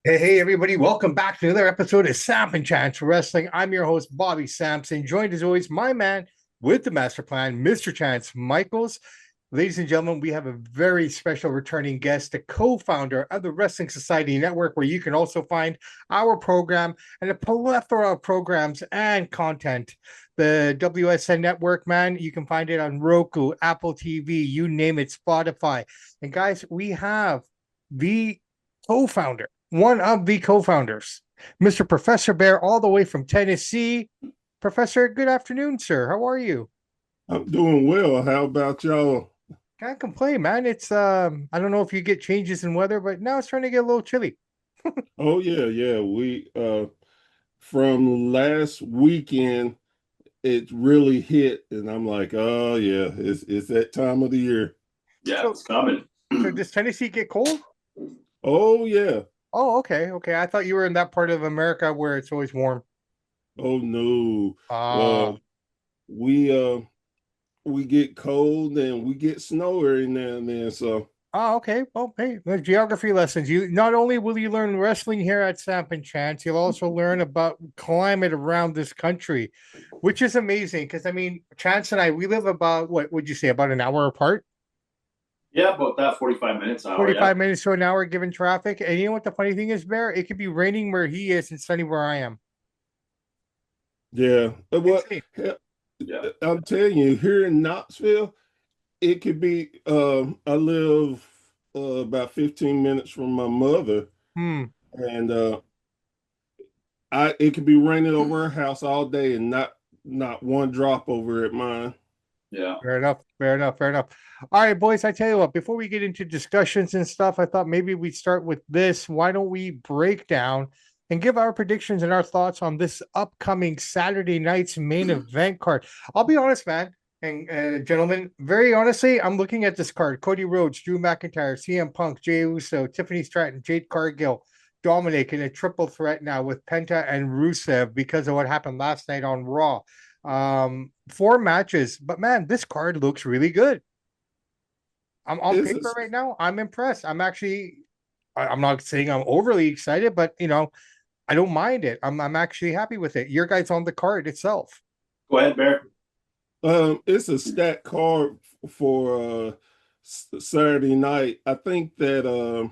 Hey, everybody, welcome back to another episode of Samp&Chance Wrestling. I'm your host, Bobby Sampson, joined as always, my man with the master plan, Mr. Chance Michaels. Ladies and gentlemen, we have a very special returning guest, the co-founder of the Wrestling Society Network, where you can also find our program and a plethora of programs and content. The WSN Network, man, you can find it on Roku, Apple TV, you name it, Spotify. And guys, we have the co-founder, one of the co-founders, Mr. Professor Bear, all the way from Tennessee. Professor, good afternoon, sir. How are you? I'm doing well. How about y'all? Can't complain, man. It's I don't know if you get changes in weather, but now it's starting to get a little chilly. Oh yeah, yeah. We from last weekend it really hit and I'm like, oh yeah, it's that time of the year. Yeah, So it's coming. so does Tennessee get cold? Oh yeah. Oh, okay, okay. I thought you were in that part of America where it's always warm. Oh no. Ah, Well, we get cold and we get snow every now and then. So okay. Well, hey, the geography lessons. You not only will you learn wrestling here at Samp&Chance, you'll also learn about climate around this country, which is amazing. Because I mean, Chance and I, we live about what would you say, about an hour apart? Yeah, about that 45 minutes, hour. Yeah. 45 minutes to an hour given traffic. And you know what the funny thing is, Bear? It could be raining where he is and sunny where I am. yeah. What Insane. Yeah. I'm telling you, here in Knoxville, it could be I live about 15 minutes from my mother Hmm. and I it could be raining over her house all day and not one drop over at mine. Yeah. Fair enough. Fair enough. Fair enough. All right, boys. I tell you what, before we get into discussions and stuff, I thought maybe we'd start with this. Why don't we break down and give our predictions and our thoughts on this upcoming Saturday night's main event card? I'll be honest, man, and gentlemen, very honestly, I'm looking at this card. Cody Rhodes, Drew McIntyre, CM Punk, Jey Uso, Tiffany Stratton, Jade Cargill, Dominic in a triple threat now with Penta and Rusev because of what happened last night on Raw. Four matches, but man, this card looks really good. I'm on It's paper right now. I'm impressed. I'm not saying I'm overly excited, but I don't mind it. I'm actually happy with it. Your guys on the card itself. Go ahead, Bear. it's a stacked card for Saturday night. I think that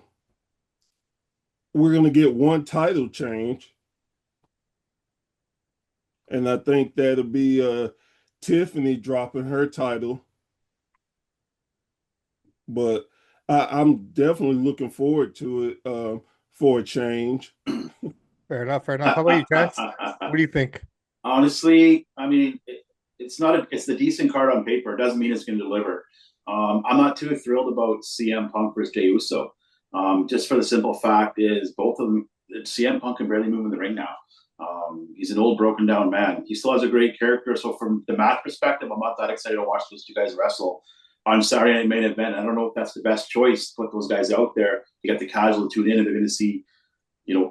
we're gonna get one title change, and I think that'll be Tiffany dropping her title. But I'm definitely looking forward to it for a change. Fair enough. Fair enough. How about you, Chance? What do you think? Honestly, I mean, it's not it's the decent card on paper. It doesn't mean it's going to deliver. I'm not too thrilled about CM Punk versus Jey Uso. Just for the simple fact is both of them, CM Punk can barely move in the ring now. He's an old, broken down man. He still has a great character. So from the match perspective, I'm not that excited to watch those two guys wrestle on Saturday night main event. I don't know if that's the best choice to put those guys out there. You got the casual to tune in, and they're going to see.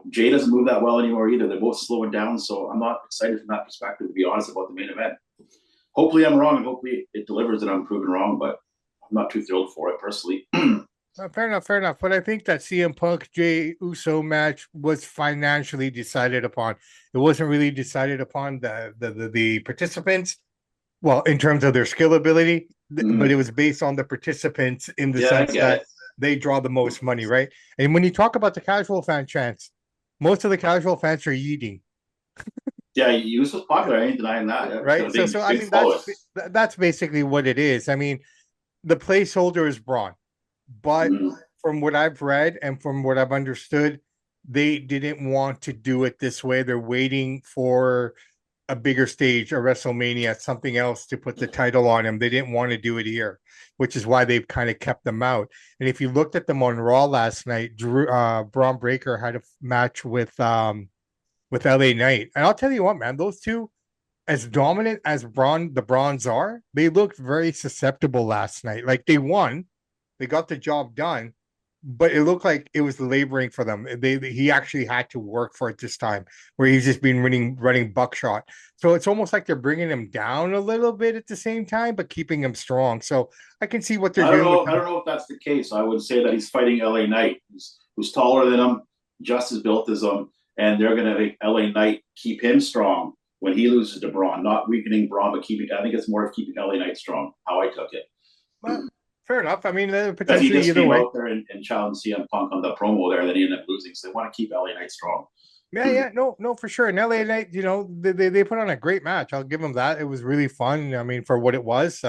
Jay doesn't move that well anymore either. They're both slowing down, so I'm not excited from that perspective, to be honest, about the main event. Hopefully, I'm wrong, and hopefully it delivers and I'm proven wrong, but I'm not too thrilled for it personally. Fair enough, fair enough. But I think that CM Punk Jey Uso match was financially decided upon. It wasn't really decided upon the participants. Well, in terms of their skill ability, but it was based on the participants in the Yeah, I sense get that it. they draw the most money, right? And when you talk about the casual fan chance, most of the casual fans are eating, Yeah, Use was popular. I ain't denying that. Yeah, it's got right? a So I big mean that's following. that's basically what it is. I mean, the placeholder is Braun, but Mm-hmm. from what I've read and from what I've understood, they didn't want to do it this way. They're waiting for a bigger stage, a WrestleMania, something else to put the title on him. They didn't want to do it here, which is why they've kind of kept them out. And if you looked at them on Raw last night, Braun Breaker had a match with LA Knight. And I'll tell you what, man, those two, as dominant as the Brawns are, they looked very susceptible last night. Like they won, they got the job done, but it looked like it was laboring for them. He actually had to work for it this time, where he's just been running buckshot. So it's almost like they're bringing him down a little bit at the same time, but keeping him strong. So I can see what they're I don't doing with know. I him. don't know if that's the case. I would say that he's fighting LA Knight, who's taller than him. just as built as him, and they're going to make LA Knight keep him strong when he loses to Braun, not weakening Braun, but keeping. I think it's more of keeping LA Knight strong. How I took it. Well, fair enough. I mean, Because he potentially just either came way. out there and challenged CM Punk on the promo there, and then he ended up losing. So they want to keep LA Knight strong. Yeah, no, for sure. And LA Knight, they put on a great match. I'll give them that. It was really fun. I mean, for what it was.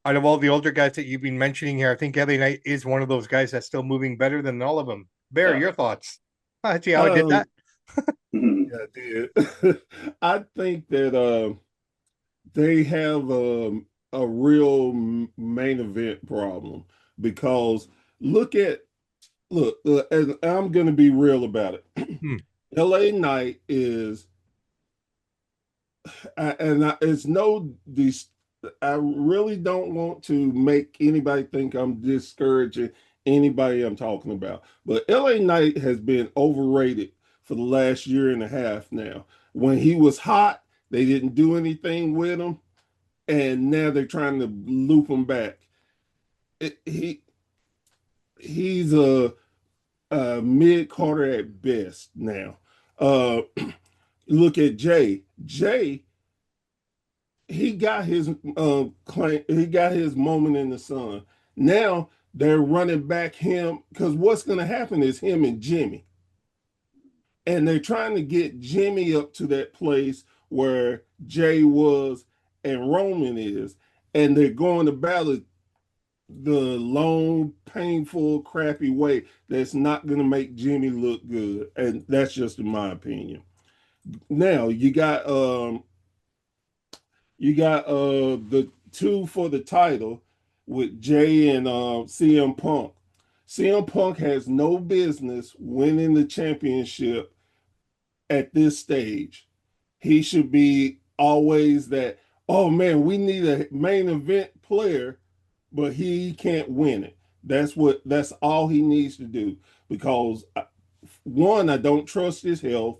Out of all the older guys that you've been mentioning here, I think LA Knight is one of those guys that's still moving better than all of them. Bear, Yeah. your thoughts? See how I did that? Yeah, I did. I think that they have a real main event problem because look at and I'm going to be real about it. Hmm. LA Knight is, it's no, I really don't want to make anybody think I'm discouraging anybody I'm talking about, but LA Knight has been overrated for the last year and a half now. When he was hot, they didn't do anything with him, and now they're trying to loop him back. It, he's a mid Carter at best now. Uh, look at Jay. Jay, he got his claim. He got his moment in the sun. Now they're running back him because what's going to happen is him and Jimmy, and they're trying to get Jimmy up to that place where Jay was and Roman is, and they're going about it the long, painful, crappy way that's not going to make Jimmy look good, and that's just in my opinion. Now you got the two for the title with Jay and CM Punk. CM Punk has no business winning the championship at this stage. He should be always that, oh man, we need a main event player, but he can't win it. That's all he needs to do because one, I don't trust his health.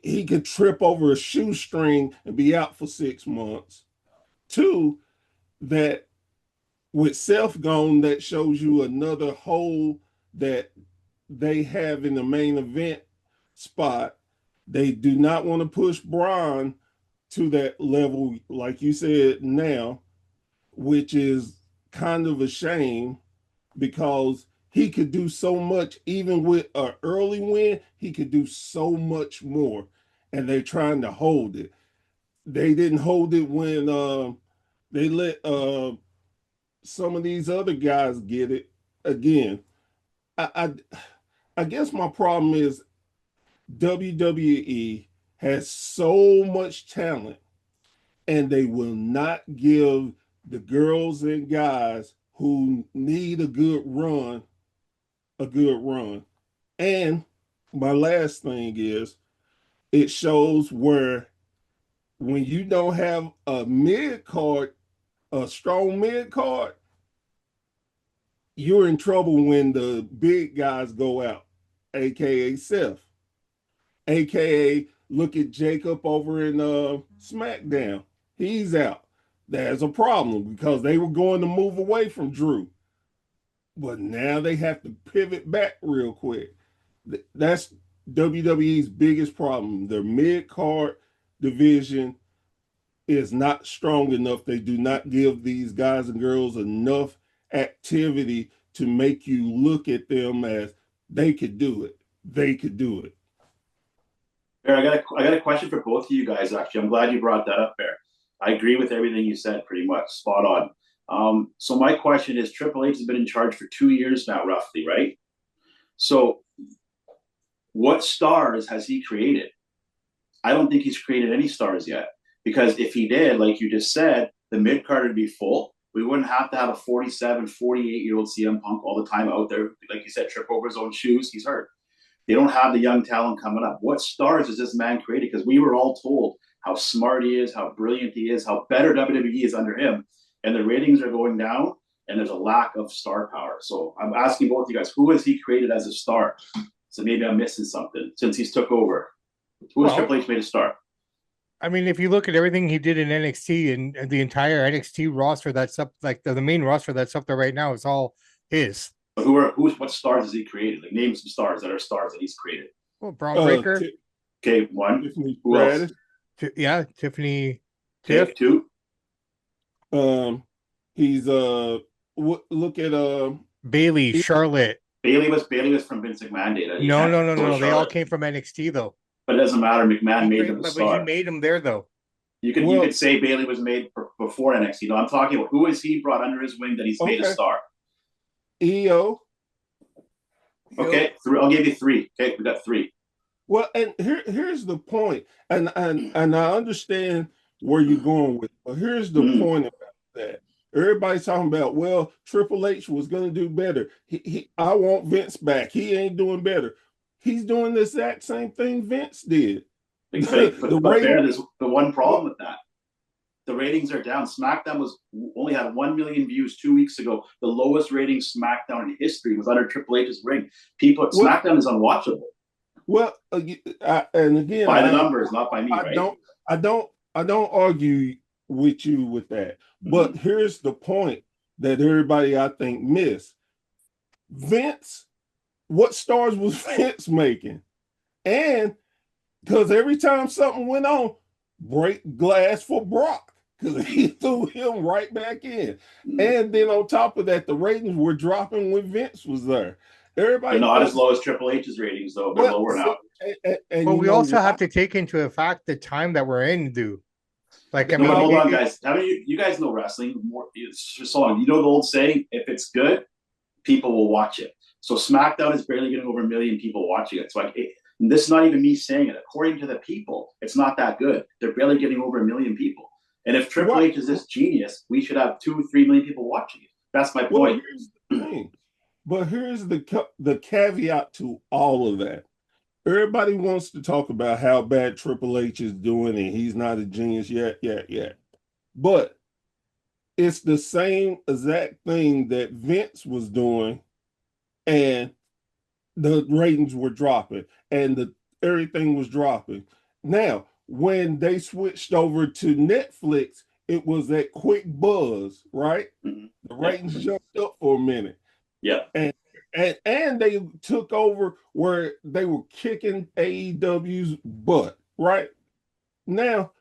He could trip over a shoestring and be out for 6 months. Two, that with Seth gone, that shows you another hole that they have in the main event spot. They do not want to push Braun to that level, like you said now, which is kind of a shame because he could do so much, even with an early win, he could do so much more. And they're trying to hold it. They didn't hold it when they let some of these other guys get it again. I, I I guess my problem is WWE has so much talent and they will not give the girls and guys who need a good run. And my last thing is it shows where when you don't have a mid card, a strong mid card, you're in trouble when the big guys go out, aka Seth, aka look at Jacob over in SmackDown. He's out. There's a problem because they were going to move away from Drew, but now they have to pivot back real quick. That's WWE's biggest problem. Their mid card division is not strong enough. They do not give these guys and girls enough activity to make you look at them as they could do it. They could do it. Bear, I got a question for both of you guys. Actually, I'm glad you brought that up, Bear. I agree with everything you said, pretty much spot on. So my question is, Triple H has been in charge for 2 years now, roughly, right? So, what stars has he created? I don't think he's created any stars yet. Because if he did, like you just said, the mid card would be full. We wouldn't have to have a 47, 48-year-old CM Punk all the time out there. Like you said, trip over his own shoes. He's hurt. They don't have the young talent coming up. What stars has this man created? Because we were all told how smart he is, how brilliant he is, how better WWE is under him. And the ratings are going down, and there's a lack of star power. So I'm asking both of you guys, who has he created as a star? So maybe I'm missing something since he's took over. Who has Well, Triple H made a star? I mean, if you look at everything he did in NXT and the entire NXT roster that's up, like the main roster that's up there right now is all his. But what stars has he created? Like, name some stars that are stars that he's created. Well, Braun Breaker. Okay, one. Tiffany Who else? Stratton. Yeah, Tiffany. Okay, Tiff. two. He's look at Bailey, Charlotte. Bailey was from Vince McMahon data. No. They all came from NXT though. But it doesn't matter. McMahon made them a But star. he made them there though. You could say Bailey was made before NXT. No, I'm talking about who has he brought under his wing that he's made a star. EO. Okay, I'll give you three. Okay, we got three. Well, and here's the point, and I understand where you're going with, but here's the point about that. Everybody's talking about, well, Triple H was going to do better. I want Vince back. He ain't doing better. He's doing the exact same thing Vince did. But there's the one problem with that. The ratings are down. SmackDown only had 1 million views 2 weeks ago. The lowest rating SmackDown in history was under Triple H's reign. SmackDown is unwatchable. Well, and again, by the numbers, not by me. I don't argue with you with that. But here's the point that everybody, I think, missed. Vince, what stars was Vince making? And because every time something went on, break glass for Brock, because he threw him right back in. And then on top of that, the ratings were dropping when Vince was there. Everybody, they're not as low as Triple H's ratings, though. They're lower now. But we also have to take into effect the time that we're in, dude. Like, hold on, guys. How many you guys know wrestling? It's just so long. You know the old saying: if it's good, people will watch it. So SmackDown is barely getting over 1 million people watching it. So this is not even me saying it. According to the people, it's not that good. They're barely getting over 1 million people. And if Triple H is this genius, we should have 2 or 3 million people watching it. That's my point. Here's the thing. But here's the caveat to all of that. Everybody wants to talk about how bad Triple H is doing and he's not a genius yet. But it's the same exact thing that Vince was doing, and the ratings were dropping and everything was dropping. Now, when they switched over to Netflix, it was that quick buzz, right? The ratings jumped up for a minute. Yeah. And they took over where they were kicking AEW's butt, right? Now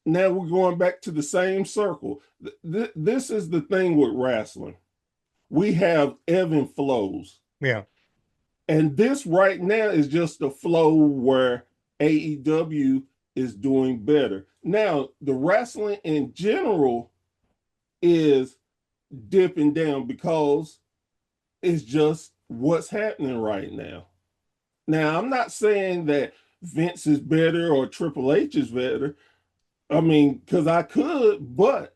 we're going back to the same circle. This is the thing with wrestling. We have ebb and flows. Yeah. And this right now is just a flow where AEW is doing better. Now, the wrestling in general is dipping down because it's just what's happening right now. Now, I'm not saying that Vince is better or Triple H is better. I mean, because I could, but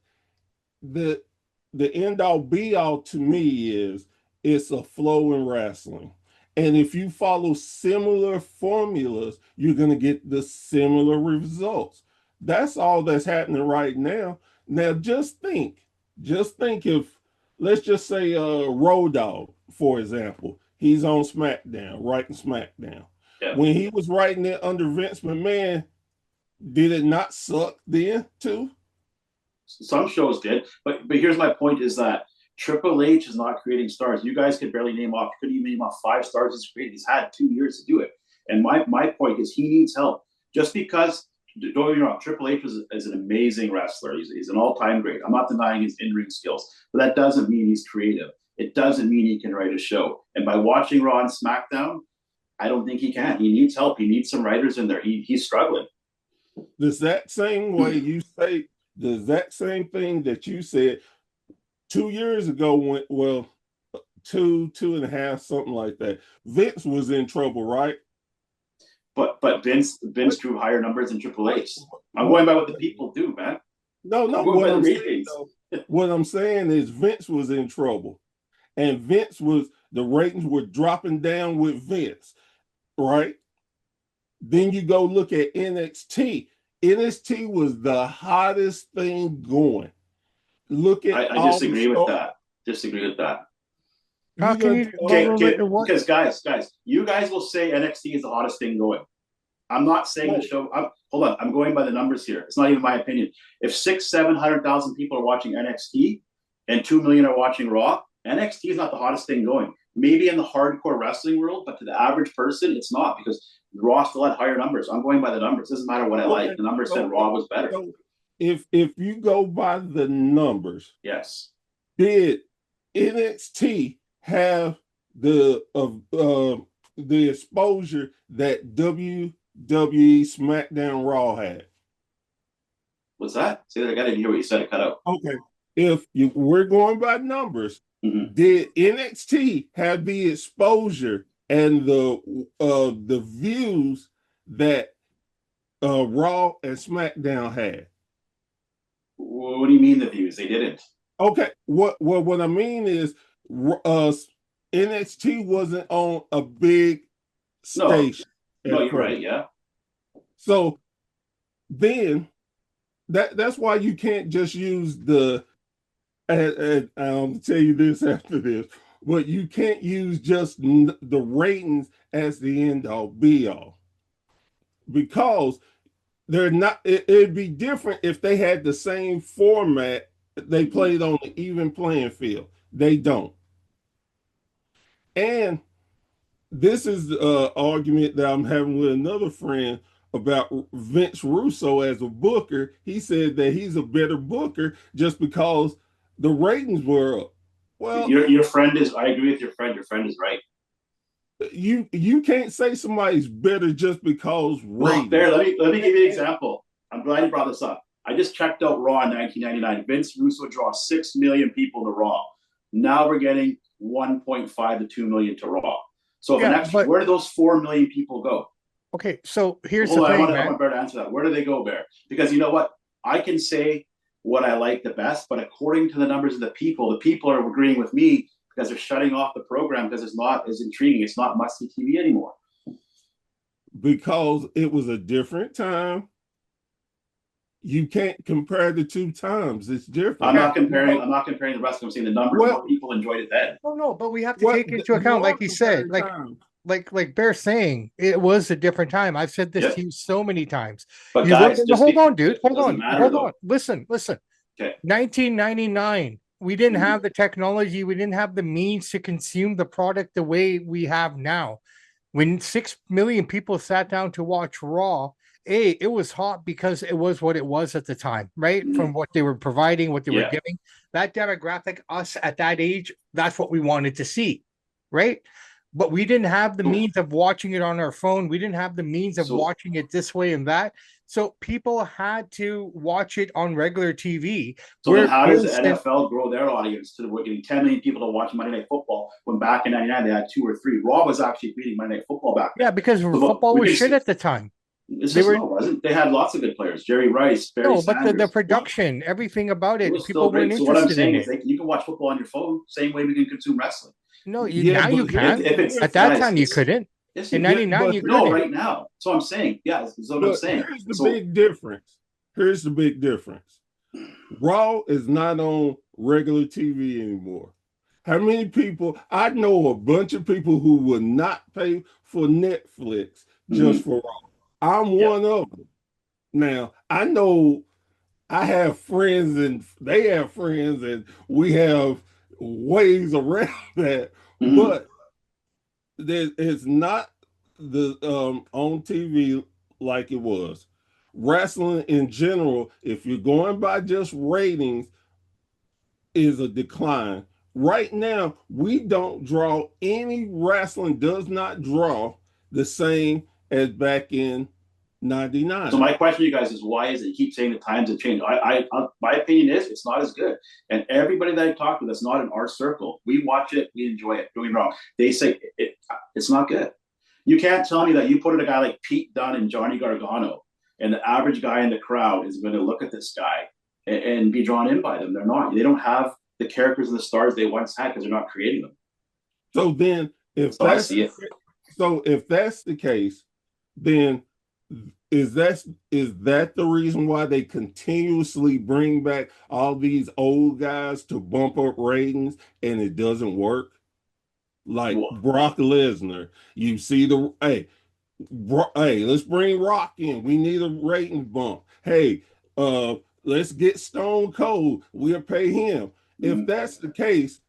the end all be all to me is it's a flow in wrestling. And if you follow similar formulas, you're going to get the similar results. That's all that's happening right now. Now, just think if, let's just say Road Dogg, for example, he's on SmackDown, writing SmackDown. Yeah. When he was writing it under Vince McMahon, did it not suck then too? Some shows did, but here's my point: is that Triple H is not creating stars. You guys could barely couldn't even name off 5 stars he's created. He's had 2 years to do it. And my point is he needs help. Just because, don't get me wrong, Triple H is an amazing wrestler. He's an all-time great. I'm not denying his in-ring skills, but that doesn't mean he's creative. It doesn't mean he can write a show. And by watching Raw and SmackDown, I don't think he can. He needs help. He needs some writers in there. He's struggling. Does that same way you say, the exact same thing that you said 2 years ago, when, well, 2.5, something like that, Vince was in trouble, right? But Vince drew higher numbers than Triple H. I'm going by what the people do, man. No. What I'm saying is Vince was in trouble. And the ratings were dropping down with Vince, right? Then you go look at NXT. NXT was the hottest thing going. Look at I disagree with that. How can you? Because guys, you guys will say NXT is the hottest thing going. I'm not saying the show. Hold on, I'm going by the numbers here. It's not even my opinion. If 600,000-700,000 people are watching NXT and 2 million are watching Raw, NXT is not the hottest thing going. Maybe in the hardcore wrestling world, but to the average person, it's not because Raw still had higher numbers. I'm going by the numbers. It doesn't matter what I like. The numbers said Raw was better. So if you go by the numbers, yes, did NXT have the exposure that WWE SmackDown Raw had? What's that? Say that again. I didn't hear what you said. It cut out. Okay, we're going by numbers, did NXT have the exposure and the views that Raw and SmackDown had? What do you mean the views? They didn't. Okay, what I mean is NXT wasn't on a big station. No, you're right. Yeah. So then that's why you can't just use the. And I'll tell you this after this, but you can't use just the ratings as the end all be all, because they're not. It'd be different if they had the same format. They played on an even playing field. They don't. And this is the argument that I'm having with another friend about Vince Russo as a booker. He said that he's a better booker just because the ratings were up. Well, your friend is. I agree with your friend. Your friend is right. You can't say somebody's better just because ratings. There, let me give you an example. I'm glad you brought this up. I just checked out Raw in 1999. Vince Russo draws 6 million people to Raw. Now we're getting 1.5 to 2 million to Raw. So where do those 4 million people go? Okay, so here's the thing, I want Bear to answer that. Where do they go, Bear? Because you know what? I can say what I like the best, but according to the numbers of the people are agreeing with me because they're shutting off the program because it's not as intriguing. It's not must-see TV anymore. Because it was a different time. You can't compare the two times. It's different. I'm not comparing the rest. I'm saying the number of people enjoyed it then. No, but we have to take into account, like he said, like Bear's saying, it was a different time. I've said this to you so many times. But guys, hold on, dude. Hold on. Listen. Okay. 1999. We didn't have the technology. We didn't have the means to consume the product the way we have now. When 6 million people sat down to watch Raw, it was hot because it was what it was at the time, right? From what they were providing, what they were giving. That demographic, us at that age, that's what we wanted to see, right? But we didn't have the means of watching it on our phone. We didn't have the means of watching it this way and that. So people had to watch it on regular TV. So then how does the NFL grow their audience to getting 10 million people to watch Monday Night Football when back in 99 they had 2 or 3? Raw was actually beating Monday Night Football back then. Yeah, because football was shit at the time. Wasn't. They had lots of good players. Jerry Rice, Barry Sanders. But the production, everything about it, people weren't interested. So what I'm saying is you can watch football on your phone, same way we can consume wrestling. No, now you can. At that time, you couldn't. Yes, in 99, you couldn't. No, right now. So I'm saying, that's what I'm saying. Here's the big difference. Here's the big difference. Raw is not on regular TV anymore. How many people? I know a bunch of people who would not pay for Netflix just for Raw. I'm one of them. Now, I know I have friends and they have friends and we have ways around that, but it's not the on TV like it was. Wrestling in general, if you're going by just ratings, is a decline. Right now, we don't draw any wrestling does not draw the same as back in 99. So my question to you guys is, why is it you keep saying the times have changed? My opinion is it's not as good. And everybody that I talked to that's not in our circle, we watch it, we enjoy it. Don't get me wrong. They say it's not good. You can't tell me that you put in a guy like Pete Dunne and Johnny Gargano, and the average guy in the crowd is going to look at this guy and be drawn in by them. They're not. They don't have the characters and the stars they once had because they're not creating them. So then, if that's the case, then is that the reason why they continuously bring back all these old guys to bump up ratings and it doesn't work? Like Brock Lesnar, you see let's bring Rock in. We need a rating bump. Hey, let's get Stone Cold. We'll pay him. If that's the case,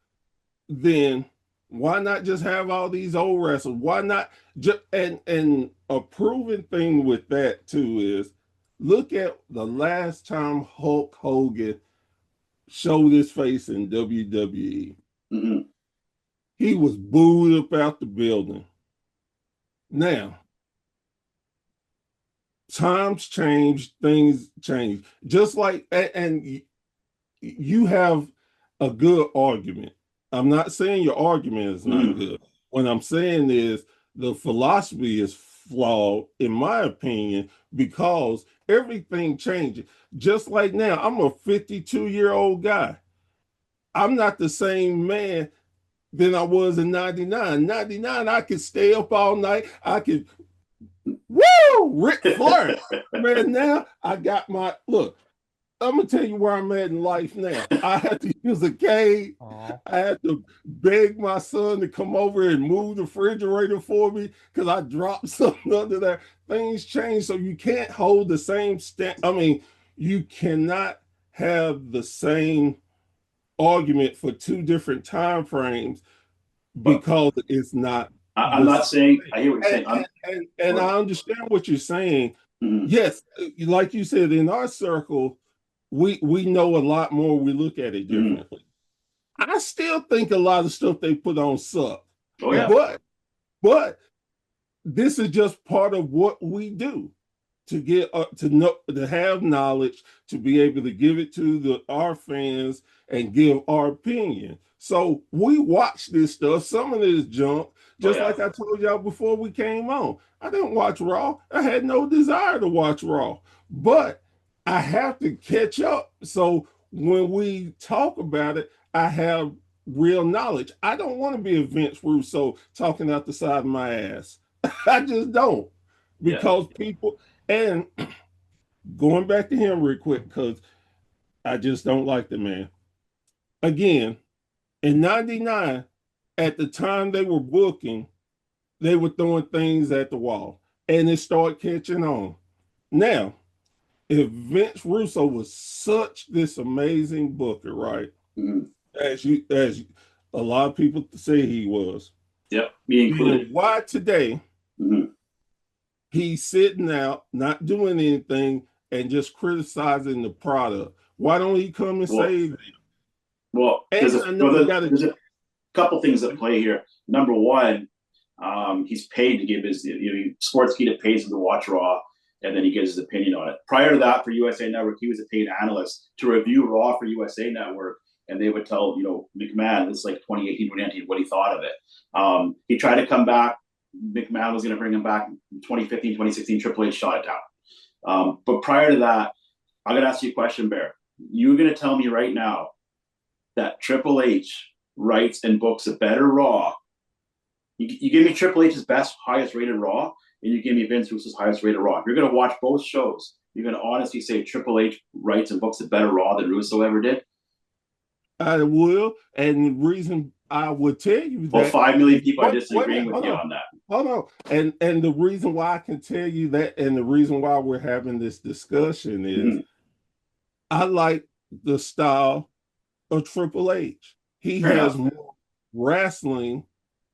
then why not just have all these old wrestlers? Why not just and a proven thing with that too is look at the last time Hulk Hogan showed his face in WWE. Mm-hmm. He was booed up out the building. Now, times change, things change. Just like and you have a good argument. I'm not saying your argument is not Mm-hmm. good. What I'm saying is the philosophy is flawed, in my opinion, because everything changes. Just like now, I'm a 52-year-old guy. I'm not the same man than I was in 99. 99, I could stay up all night. I could, woo, Ric Flair. Man, now I got my, look, I'm gonna tell you where I'm at in life now. I had to use a cane. Aw. I had to beg my son to come over and move the refrigerator for me because I dropped something under there. Things change, so you can't hold the same I mean, you cannot have the same argument for two different time frames But because it's not I'm the not same. saying I hear what you're And, saying. and I understand what you're saying. Mm-hmm. Yes, like you said, in our circle, we know a lot more. We look at it Mm-hmm. differently. I still think a lot of stuff they put on suck, Oh yeah. but this is just part of what we do to get to know, to have knowledge, to be able to give it to our fans and give our opinion. So we watch this stuff. Some of it is junk, Oh just yeah. like I told y'all before we came on. I didn't watch Raw. I had no desire to watch Raw, but I have to catch up. So when we talk about it, I have real knowledge. I don't want to be a Vince Russo talking out the side of my ass. I just don't, Yeah. because people, and going back to him real quick, because I just don't like the man. Again, in 99, at the time they were booking, they were throwing things at the wall and it started catching on. Now, if Vince Russo was such this amazing booker, right? Mm-hmm. As a lot of people say he was, Yep. Me then included. why today Mm-hmm. he's sitting out, not doing anything, and just criticizing the product? Why don't he come and Well, save it? well, And I know we got to. there's a couple things at play here. Number one, he's paid to give his, Sportskeeda pays him to watch Raw, and then he gives his opinion on it. Prior to that, for USA Network, he was a paid analyst to review Raw for USA Network, and they would tell McMahon, this is like 2018, 2019, what he thought of it. He tried to come back. McMahon was going to bring him back in 2015, 2016. Triple H shot it down. But prior to that, I'm going to ask you a question, Bear. You're going to tell me right now that Triple H writes and books a better Raw. You give me Triple H's best, highest rated Raw, and you give me Vince Russo's highest rated Raw. If you're going to watch both shows, you're going to honestly say Triple H writes and books a better Raw than Russo ever did? I will, and the reason I would tell you Well, that. 5 million people are Wait, disagreeing with hold you on, on that. hold on, and the reason why I can tell you that, and the reason why we're having this discussion is, Mm-hmm. I like the style of Triple H. He Fair has enough. more wrestling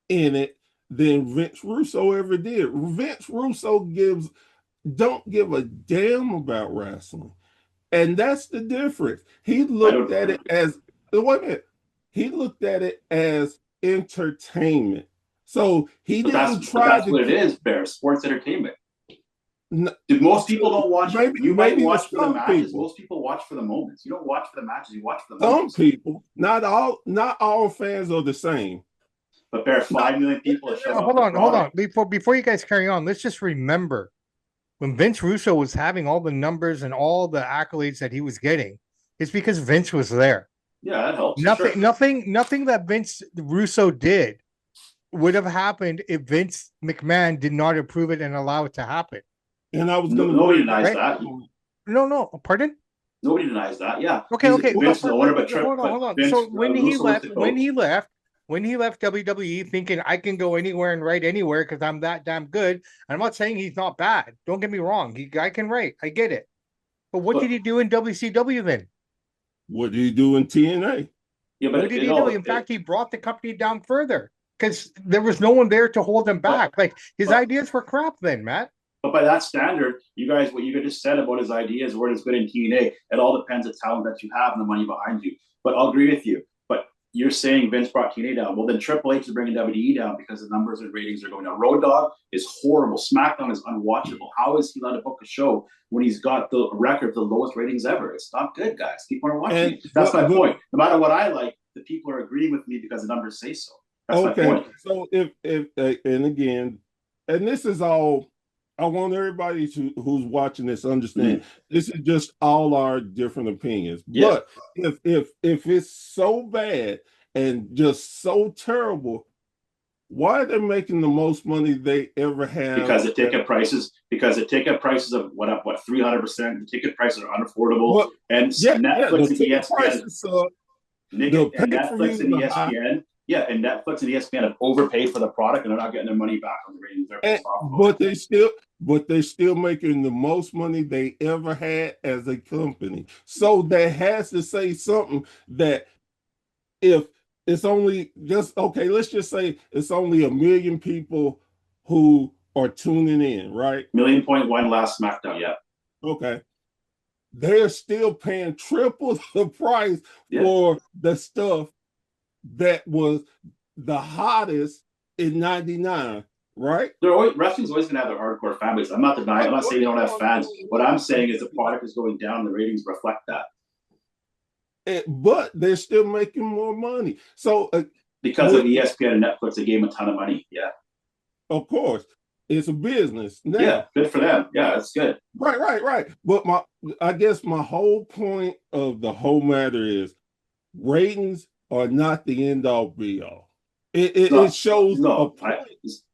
in it than Vince Russo ever did. Vince Russo don't give a damn about wrestling. And that's the difference. He I looked don't. at it as, wait a minute, he looked at it as entertainment. So he But didn't but try that's to what it keep, is, Bear. Sports entertainment. Most people don't watch. You might maybe to watch for the some matches. people. Most people watch for the moments. You don't watch for the matches. You watch for the Some moments. people, not all fans are the same. But Bear, Not, 5 million people have shown up Hold for on, hold product. on. Before you guys carry on, let's just remember when Vince Russo was having all the numbers and all the accolades that he was getting, it's because Vince was there. Yeah, that helps for Nothing, sure. nothing that Vince Russo did would have happened if Vince McMahon did not approve it and allow it to happen. and I was No, going to nobody bring denies that. Right? that. No, pardon? Nobody denies that. Yeah, Okay. Vince is the owner, but Hold on. Vince So when he Russo was left, the coach. when he left WWE, thinking I can go anywhere and write anywhere because I'm that damn good. And I'm not saying he's not bad. Don't get me wrong. I can write. I get it. But what did But he do in WCW then? What did he do in TNA? Yeah, What but did you he do? know, In fact, he brought the company down further because there was no one there to hold him but back. Like his but ideas were crap then, Matt. but by that standard, you guys, what you just said about his ideas, where it's good in TNA, it all depends on the talent that you have and the money behind you. But I'll agree with you. But you're saying Vince brought TNA down. Well, then Triple H is bringing WWE down because the numbers and ratings are going down. Road Dogg is horrible. SmackDown is unwatchable. How is he allowed to book a show when he's got the record of the lowest ratings ever? It's not good, guys. People aren't watching And it. That's my point. No matter what I like, the people are agreeing with me because the numbers say so. That's my okay, point. so if and again, and this is all I want everybody who's watching this understand. This is just all our different opinions. Yeah. But if it's so bad and just so terrible, why are they making the most money they ever have? Because the ticket prices of what 300%. The ticket prices are unaffordable, Well, and Netflix the and ticket ESPN, prices suck. Nick, The and pay-per-views Netflix and are high. ESPN, yeah, and Netflix and ESPN have overpaid for the product, and they're not getting their money back on the ratings. They're pissed off about it. But they're still making the most money they ever had as a company. So that has to say something that if it's only just okay, let's just say it's only 1 million people who are tuning in, right? 1,000,000.1 last SmackDown, yeah. Okay. They're still paying triple the price Yeah. for the stuff that was the hottest in 99, right? Wrestling's always gonna have their hardcore fan base. I'm not denying. I'm not saying they don't have fans. What I'm saying is the product is going down. The ratings reflect that. But they're still making more money. So because of ESPN and Netflix, they gave them a ton of money. Yeah. Of course, it's a business now. Yeah, good for them. Yeah, that's good. Right. But I guess my whole point of the whole matter is ratings are not the end all be all. It shows no.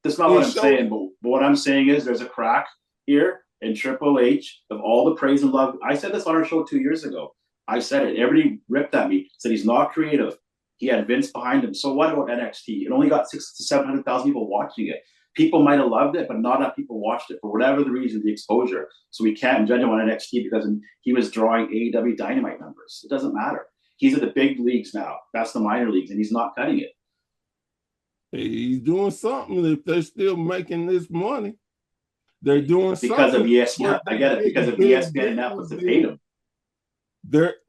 That's not what I'm saying. But what I'm saying is there's a crack here in Triple H of all the praise and love. I said this on our show 2 years ago. I said it. Everybody ripped at me. Said he's not creative. He had Vince behind him. So what about NXT? It only got 600,000 to 700,000 people watching it. People might have loved it, but not enough people watched it for whatever the reason, the exposure. So we can't judge him on NXT because he was drawing AEW Dynamite numbers. It doesn't matter. He's at the big leagues now. That's the minor leagues, and he's not cutting it. He's doing something. If they're still making this money, they're doing because something. Of ESPN. I get it. Because of ESPN and Netflix have paid him.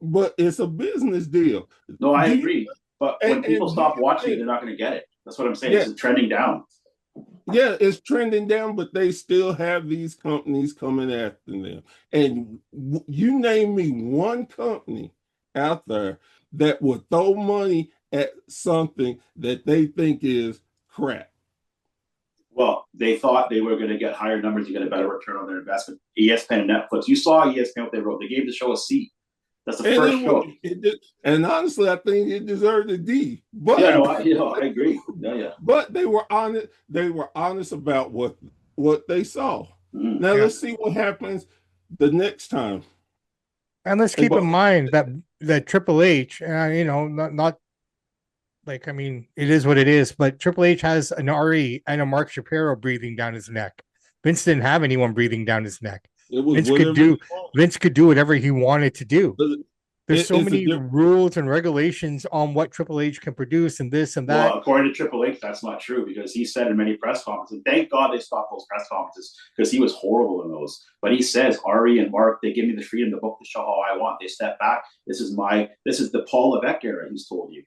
But it's a business deal. No, I agree. But when people stop watching it, they're not going to get it. That's what I'm saying. Yeah. It's trending down. Yeah, it's trending down, but they still have these companies coming after them. And you name me one company out there that will throw money at something that they think is crap. Well, they thought they were going to get higher numbers to get a better return on their investment. ESPN and Netflix. You saw ESPN what they wrote. They gave the show a C. That's the first show. And honestly, I think it deserved a D. But yeah, I agree. Yeah. But they were honest. They were honest about what they saw. Now let's see what happens the next time. And let's keep in mind that Triple H, not like, I mean, it is what it is, but Triple H has an RE and a Mark Shapiro breathing down his neck. Vince didn't have anyone breathing down his neck. Vince could do whatever he wanted to do. There's so many rules and regulations on what Triple H can produce and this and that. Well, according to Triple H, that's not true because he said in many press conferences, thank God they stopped those press conferences because he was horrible in those. But he says, Ari and Mark, they give me the freedom to book the show how I want. They step back. This is the Paul Levesque era, he's told you.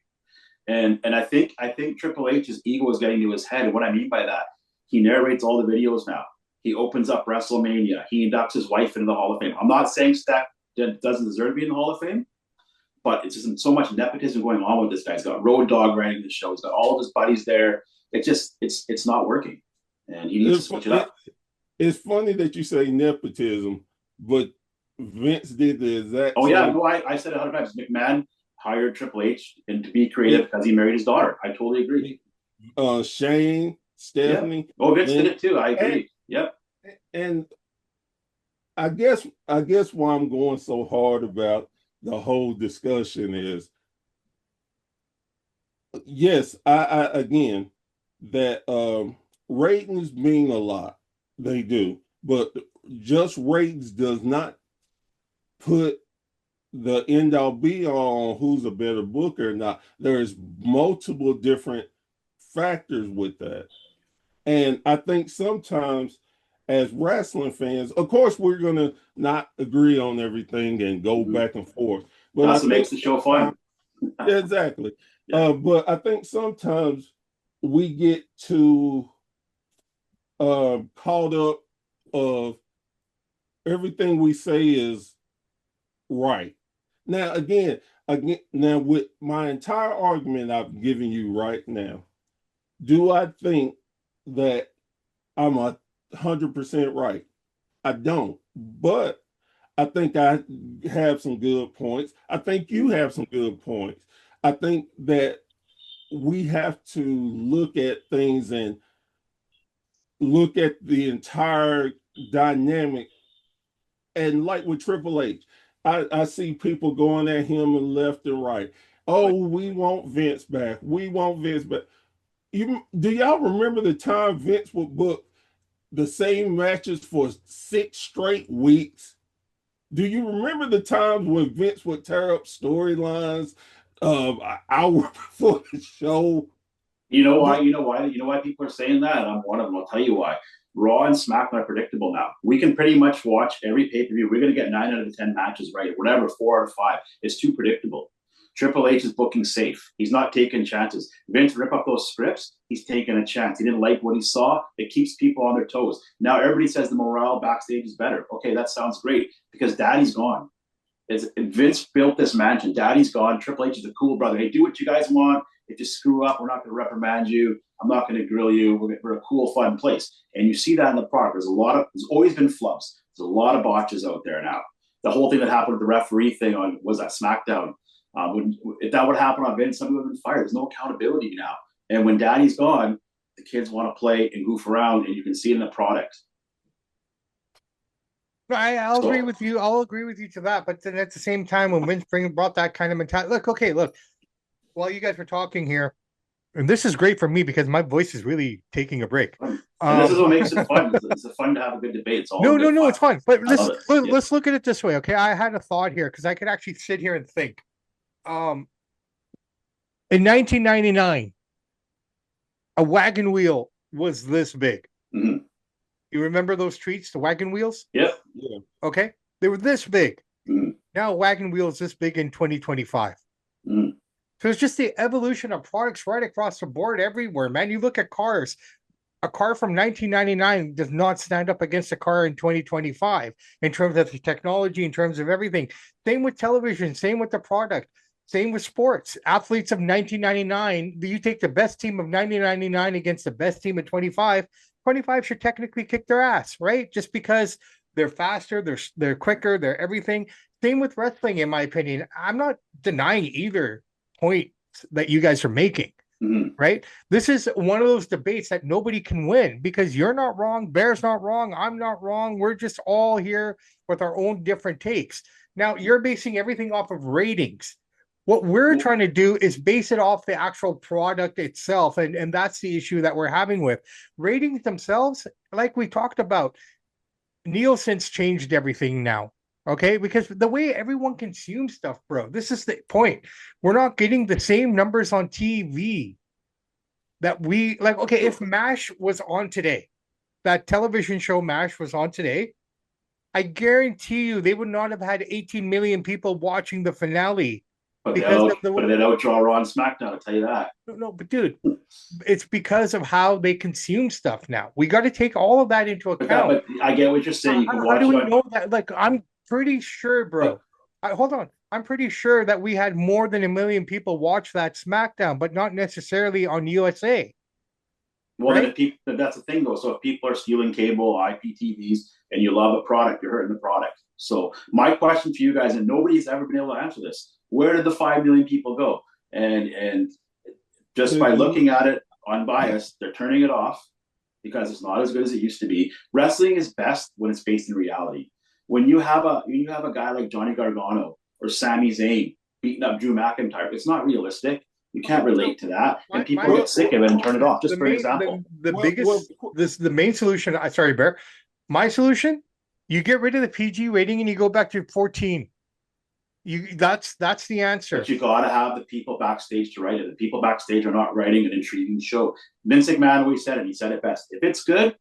And I think Triple H's ego is getting to his head. And what I mean by that, he narrates all the videos now. He opens up WrestleMania. He inducts his wife into the Hall of Fame. I'm not saying Steph doesn't deserve to be in the Hall of Fame, but it's just so much nepotism going on with this guy. He's got Road Dogg writing the show. He's got all of his buddies there. It's not working, and he needs to switch it up. It's funny that you say nepotism, but Vince did the exact. Oh yeah, no, I said it 100 times. McMahon hired Triple H and to be creative because he married his daughter. I totally agree. Shane, Stephanie. Yeah. Oh, Vince did it too. I agree. Yep. And I guess why I'm going so hard about the whole discussion is, yes, I again that ratings mean a lot. They do, but just ratings does not put the end all be all on who's a better booker or not. There's multiple different factors with that. And I think sometimes as wrestling fans, of course, we're going to not agree on everything and go back and forth. But That's I what think makes the show fun. exactly. Yeah. But I think sometimes we get too caught up of everything we say is right. Now, now with my entire argument I've given you right now, do I think that I'm 100% right? I don't, but I think I have some good points. I think you have some good points. I think that we have to look at things and look at the entire dynamic. And like with Triple H, I see people going at him and left and right. Oh, we want Vince back. We want Vince back. Do y'all remember the time Vince would book the same matches for 6 straight weeks? Do you remember the times when Vince would tear up storylines an hour before the show? You know why? You know why? You know why people are saying that? I'm one of them. I'll tell you why. Raw and SmackDown are predictable now. We can pretty much watch every pay per view. We're going to get 9 out of 10 matches right. Whatever, 4 out of 5. It's too predictable. Triple H is booking safe. He's not taking chances. Vince rip up those scripts. He's taking a chance. He didn't like what he saw. It keeps people on their toes. Now everybody says the morale backstage is better. Okay, that sounds great because Daddy's gone. Vince built this mansion. Daddy's gone. Triple H is a cool brother. Hey, do what you guys want. If you screw up, we're not going to reprimand you. I'm not going to grill you. We're a cool, fun place. And you see that in the park. There's always been flubs. There's a lot of botches out there now. The whole thing that happened with the referee thing was that SmackDown. If that would happen on Vince, somebody would have been fired. There's no accountability now. And when Daddy's gone, the kids want to play and goof around, and you can see it in the product. I'll agree with you. I'll agree with you to that. But then at the same time, when Vince brought that kind of mentality, look, while you guys were talking here, and this is great for me because my voice is really taking a break. And this is what makes it fun. It's fun to have a good debate. It's all no, it's fun. But let's Yeah. look at it this way, okay? I had a thought here because I could actually sit here and think. In 1999, a wagon wheel was this big. Mhm. You remember those treats, the wagon wheels? Yep. Yeah. Okay, they were this big. Mhm. Now a wagon wheel is this big in 2025. Mhm. So it's just the evolution of products right across the board everywhere, man. You look at cars. A car from 1999 does not stand up against a car in 2025 in terms of the technology, in terms of everything. Same with television, same with the product, same with sports. Athletes of 1999, you take the best team of 1999 against the best team of 25, 25 should technically kick their ass, right? Just because they're faster, they're quicker, they're everything. Same with wrestling, in my opinion. I'm not denying either point that you guys are making. Mhm. Right? This is one of those debates that nobody can win because you're not wrong, Bear's not wrong, I'm not wrong. We're just all here with our own different takes. Now, you're basing everything off of ratings. What we're trying to do is base it off the actual product itself. And that's the issue that we're having with ratings themselves. Like we talked about, Nielsen's changed everything now. Okay, because the way everyone consumes stuff, bro, this is the point. We're not getting the same numbers on TV that we like. Okay, if MASH was on today, that television show MASH was on today, I guarantee you they would not have had 18 million people watching the finale because of the But they outdraw Raw and SmackDown, I'll tell you that. no, but dude, it's because of how they consume stuff now. We got to take all of that into account. But I get what you're saying. You can watch How do we it on, know that? Like, I'm pretty sure, bro. Hold on. I'm pretty sure that we had more than 1 million people watch that SmackDown, but not necessarily on USA. well, Right? then that's the thing, though. So if people are stealing cable, IPTVs, and you love a product, you're hurting the product. So my question to you guys, and nobody's ever been able to answer this: where did the 5 million people go? And just by looking at it unbiased, they're turning it off because it's not as good as it used to be. Wrestling is best when it's based in reality. When you have a guy like Johnny Gargano or Sami Zayn beating up Drew McIntyre, it's not realistic. You can't relate to that, and people get sick of it and turn it off. Just for example, the main solution. Sorry, Bear. My solution: you get rid of the PG rating and you go back to 14. That's the answer. But you got to have the people backstage to write it. The people backstage are not writing an intriguing show. Vince McMahon always said it. He said it best. If it's good,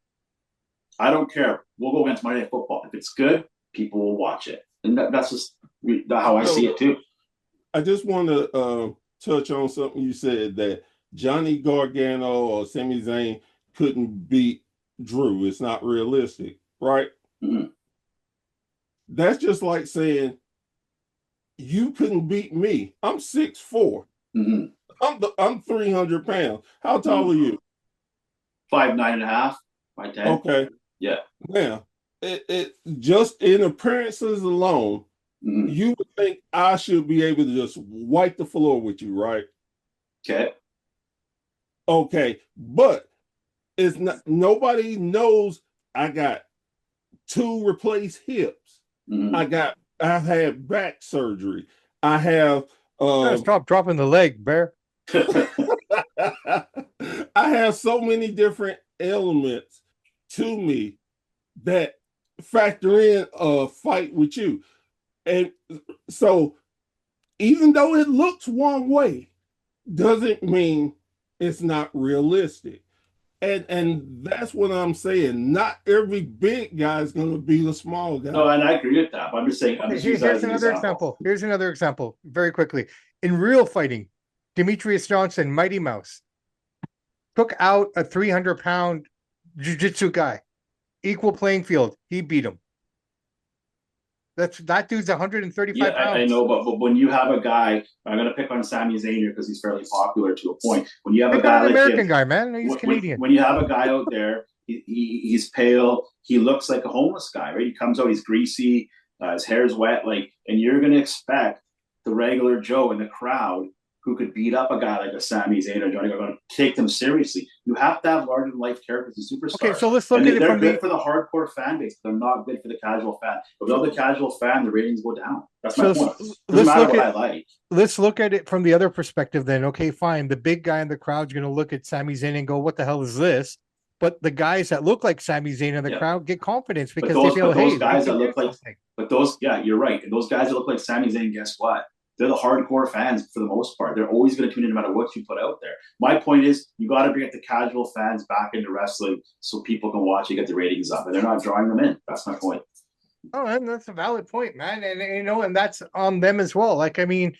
I don't care. We'll go against Monday Night Football. If it's good, people will watch it. And that's just how I see it too. I just want to touch on something you said, that Johnny Gargano or Sami Zayn couldn't beat Drew. It's not realistic, right? Mm-hmm. That's just like saying you couldn't beat me. I'm 6'4". Mm-hmm. I'm 300 pounds. How tall are you? 5'9.5", 5'10". Okay. Yeah. Now, it just in appearances alone, you would think I should be able to just wipe the floor with you, right? Okay. Okay, but it's not. Nobody knows I got 2 replaced hips. I've had back surgery. I have. Stop dropping the leg, Bear. I have so many different elements to me that factor in a fight with you. And so even though it looks one way, doesn't mean it's not realistic. And that's what I'm saying. Not every big guy is going to be the small guy. No, and I agree with that. But I'm just saying. Here's another example. Here's another example. Very quickly, in real fighting, Demetrius Johnson, Mighty Mouse, took out a 300-pound jiu-jitsu guy. Equal playing field. He beat him. That dude's 135 pounds. I know, but when you have a guy, I'm going to pick on Sami Zayn here because he's fairly popular to a point. When you have a guy like American guy, man, he's Canadian. When you have a guy out there, he's pale. He looks like a homeless guy, right? He comes out, he's greasy, his hair's wet, and you're going to expect the regular Joe in the crowd who could beat up a guy like a Sami Zayn or Johnny Gargano to take them seriously. You have to have larger than life characters and superstars. Okay, so let's look at it they're good for the hardcore fan base. They're not good for the casual fan. Without the casual fan, the ratings go down. That's my point. Doesn't matter what I like. Let's look at it from the other perspective then. Okay, fine. The big guy in the crowd's going to look at Sami Zayn and go, "What the hell is this?" But the guys that look like Sami Zayn in the crowd get confidence because they feel, "Hey, those guys that look like." But those, you're right. And those guys that look like Sami Zayn, guess what? They're the hardcore fans for the most part. They're always going to tune in no matter what you put out there. My point is, you got to bring the casual fans back into wrestling so people can watch and get the ratings up. And they're not drawing them in. That's my point. Oh, and that's a valid point, man. And and that's on them as well. Like, I mean,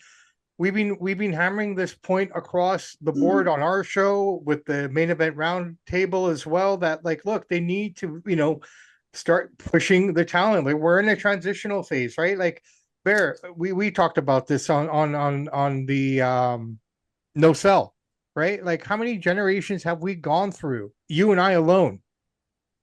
we've been hammering this point across the board on our show with the main event round table as well. That look, they need to start pushing the talent. Like, we're in a transitional phase, right? Like, Bear, we talked about this on the No Cell, right? Like, how many generations have we gone through, you and I alone,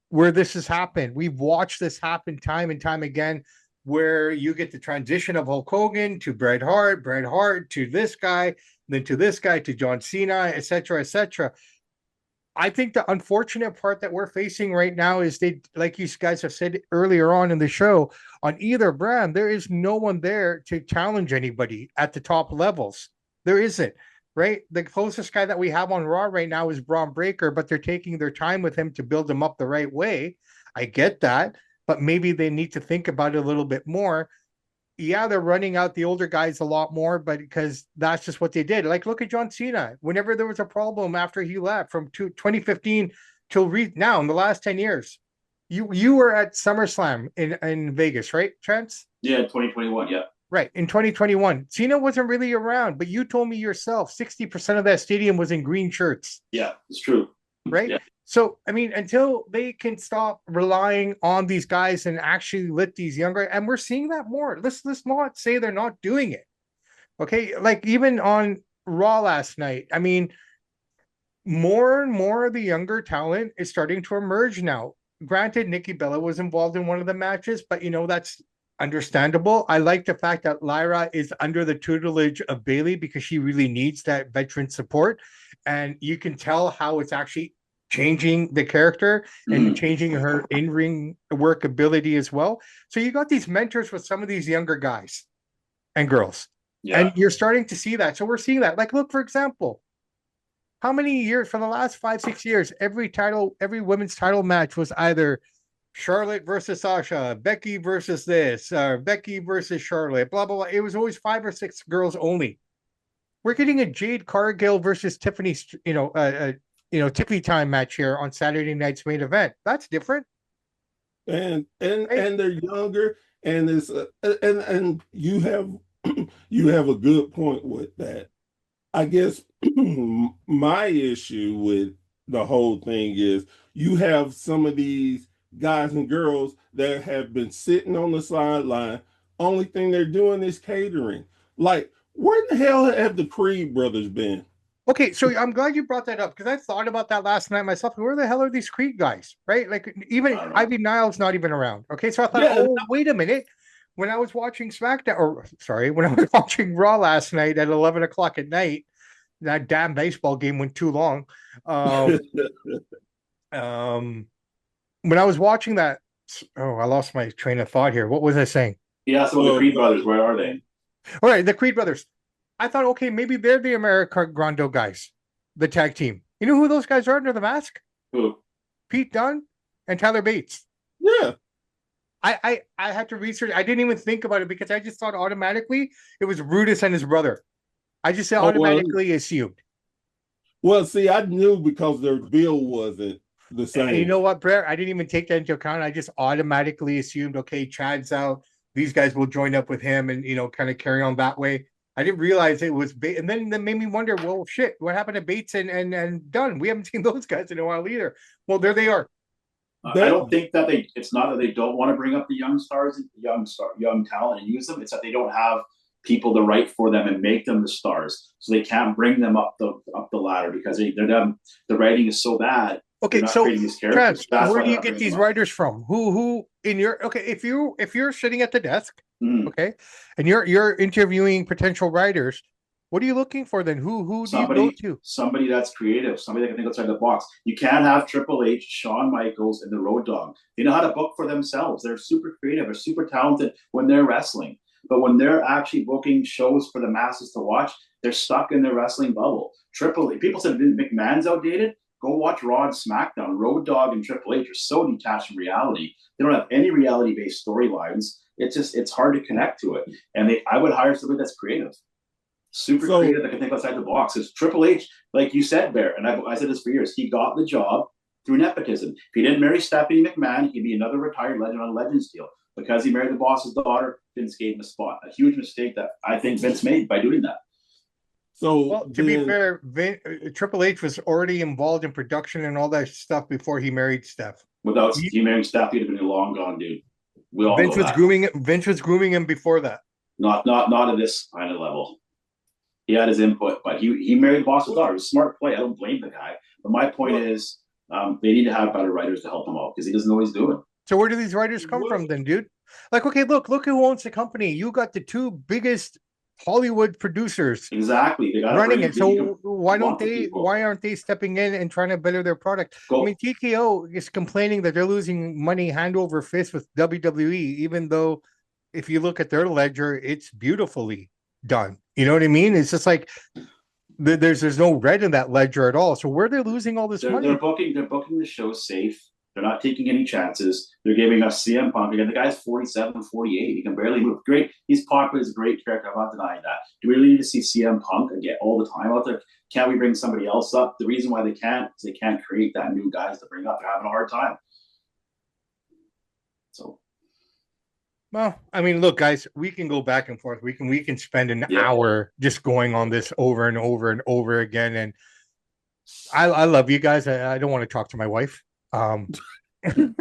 where this has happened? We've watched this happen time and time again, where you get the transition of Hulk Hogan to Bret Hart to this guy, then to this guy, to John Cena, etc., etc. I think the unfortunate part that we're facing right now is like you guys have said earlier on in the show, on either brand, there is no one there to challenge anybody at the top levels. There isn't, right? The closest guy that we have on Raw right now is Braun Breaker, but they're taking their time with him to build him up the right way. I get that, but maybe they need to think about it a little bit more. Yeah, they're running out the older guys a lot more, but because that's just what they did. Like, look at John Cena. Whenever there was a problem after he left from 2015 till now in the last 10 years, you were at SummerSlam in Vegas, right, Chance? Yeah, 2021, yeah. Right, in 2021. Cena wasn't really around, but you told me yourself 60% of that stadium was in green shirts. Yeah, it's true. Right? Yeah. So, I mean, until they can stop relying on these guys and actually let these younger, and we're seeing that more. Let's not say they're not doing it. Okay, like even on Raw last night, I mean, more and more of the younger talent is starting to emerge now. Granted, Nikki Bella was involved in one of the matches, but that's understandable. I like the fact that Lyra is under the tutelage of Bayley because she really needs that veteran support, and you can tell how it's actually changing the character and changing her in-ring workability as well. So you got these mentors with some of these younger guys and girls, and you're starting to see that. So we're seeing that. Like, look, for example, how many years for the last 5-6 years, every women's title match was either Charlotte versus Sasha, Becky versus this, Becky versus Charlotte, blah blah blah. It was always 5 or 6 girls only. We're getting a Jade Cargill versus Tiffany, Tiffany time match here on Saturday night's main event. That's different, right? And they're younger, and it's and you have you have a good point with that. I guess my issue with the whole thing is you have some of these guys and girls that have been sitting on the sideline. Only thing they're doing is catering. Like, where the hell have the Creed brothers been? Okay, so I'm glad you brought that up because I thought about that last night myself. Where the hell are these Creed guys, right? Like even Ivy Niles not even around. Okay, so I thought, Yeah, oh wait a minute. When I was watching SmackDown, or sorry, when I was watching Raw last night at 11 o'clock at night, that damn baseball game went too long. Um, um, when I was watching that, oh, I lost my train of thought here. What was I saying? Yeah, so the Creed brothers, where are they? All right, the Creed brothers. I thought, okay, maybe they're the America Grando guys, the tag team. You know who those guys are under the mask? Who? Pete Dunne and Tyler Bates. yeah. I had to research. I didn't even think about it because I just thought automatically it was Brutus and his brother. I just automatically assumed. Well, see, I knew because their bill wasn't the same. And you know what, Brett? I didn't even take that into account. I just automatically assumed, okay, Chad's out. These guys will join up with him and, kind of carry on that way. I didn't realize it was Bates. And then that made me wonder, well, shit, what happened to Bates and Dunn? We haven't seen those guys in a while either. Well, there they are. I don't think that it's not that they don't want to bring up the young stars, young talent and use them. It's that they don't have people to write for them and make them the stars. So they can't bring them up the ladder because the writing is so bad. Okay, so Chad, where do you get these up. writers from? Who in your if you're sitting at the desk, okay, and you're interviewing potential writers, what are you looking for then? Who do you go to? Somebody that's creative, somebody that can think outside the box. You can't have Triple H, Shawn Michaels, and the Road Dogg. They know how to book for themselves. They're super creative. They're super talented when they're wrestling. But when they're actually booking shows for the masses to watch, they're stuck in their wrestling bubble. Triple H, people said McMahon's outdated. Go watch Raw and SmackDown. Road Dogg and Triple H are so detached from reality. They don't have any reality-based storylines. It's hard to connect to it. And I would hire somebody that's creative. Super creative that can think outside the box. Because Triple H, like you said, Bear, and I said this for years, he got the job through nepotism. If he didn't marry Stephanie McMahon, he'd be another retired legend on Legends deal. Because he married the boss's daughter, Vince gave him a spot. A huge mistake that I think Vince made by doing that. So, to be fair, Triple H was already involved in production and all that stuff before he married Steph. Without he marrying Steph, he'd have been a long gone dude. We all Vince was grooming. Vince was grooming him before that. Not at this kind of level. He had his input, but he married the boss's daughter. It was a smart play. I don't blame the guy. But my point is, they need to have better writers to help him out because he doesn't know what he's doing. So where do these writers come from then, dude? Like, okay, look who owns the company. You got the two biggest Hollywood producers. Exactly. They got running it. So why aren't they stepping in and trying to better their product? I mean, TKO is complaining that they're losing money hand over fist with WWE, even though if you look at their ledger, it's beautifully done. You know what I mean? It's just like there's no red in that ledger at all. So where they're losing all this money? They're booking the show safe. They're not taking any chances. They're giving us CM Punk. Again, the guy's 47, 48. He can barely move. Great. He's popular. He's a great character. I'm not denying that. Do we really need to see CM Punk again all the time out there? Can't we bring somebody else up? The reason why they can't is they can't create that new guys to bring up. They're having a hard time. So. Well, I mean, look, guys, we can go back and forth. We can spend an hour just going on this over and over and over again. And I love you guys. I don't want to talk to my wife. It's good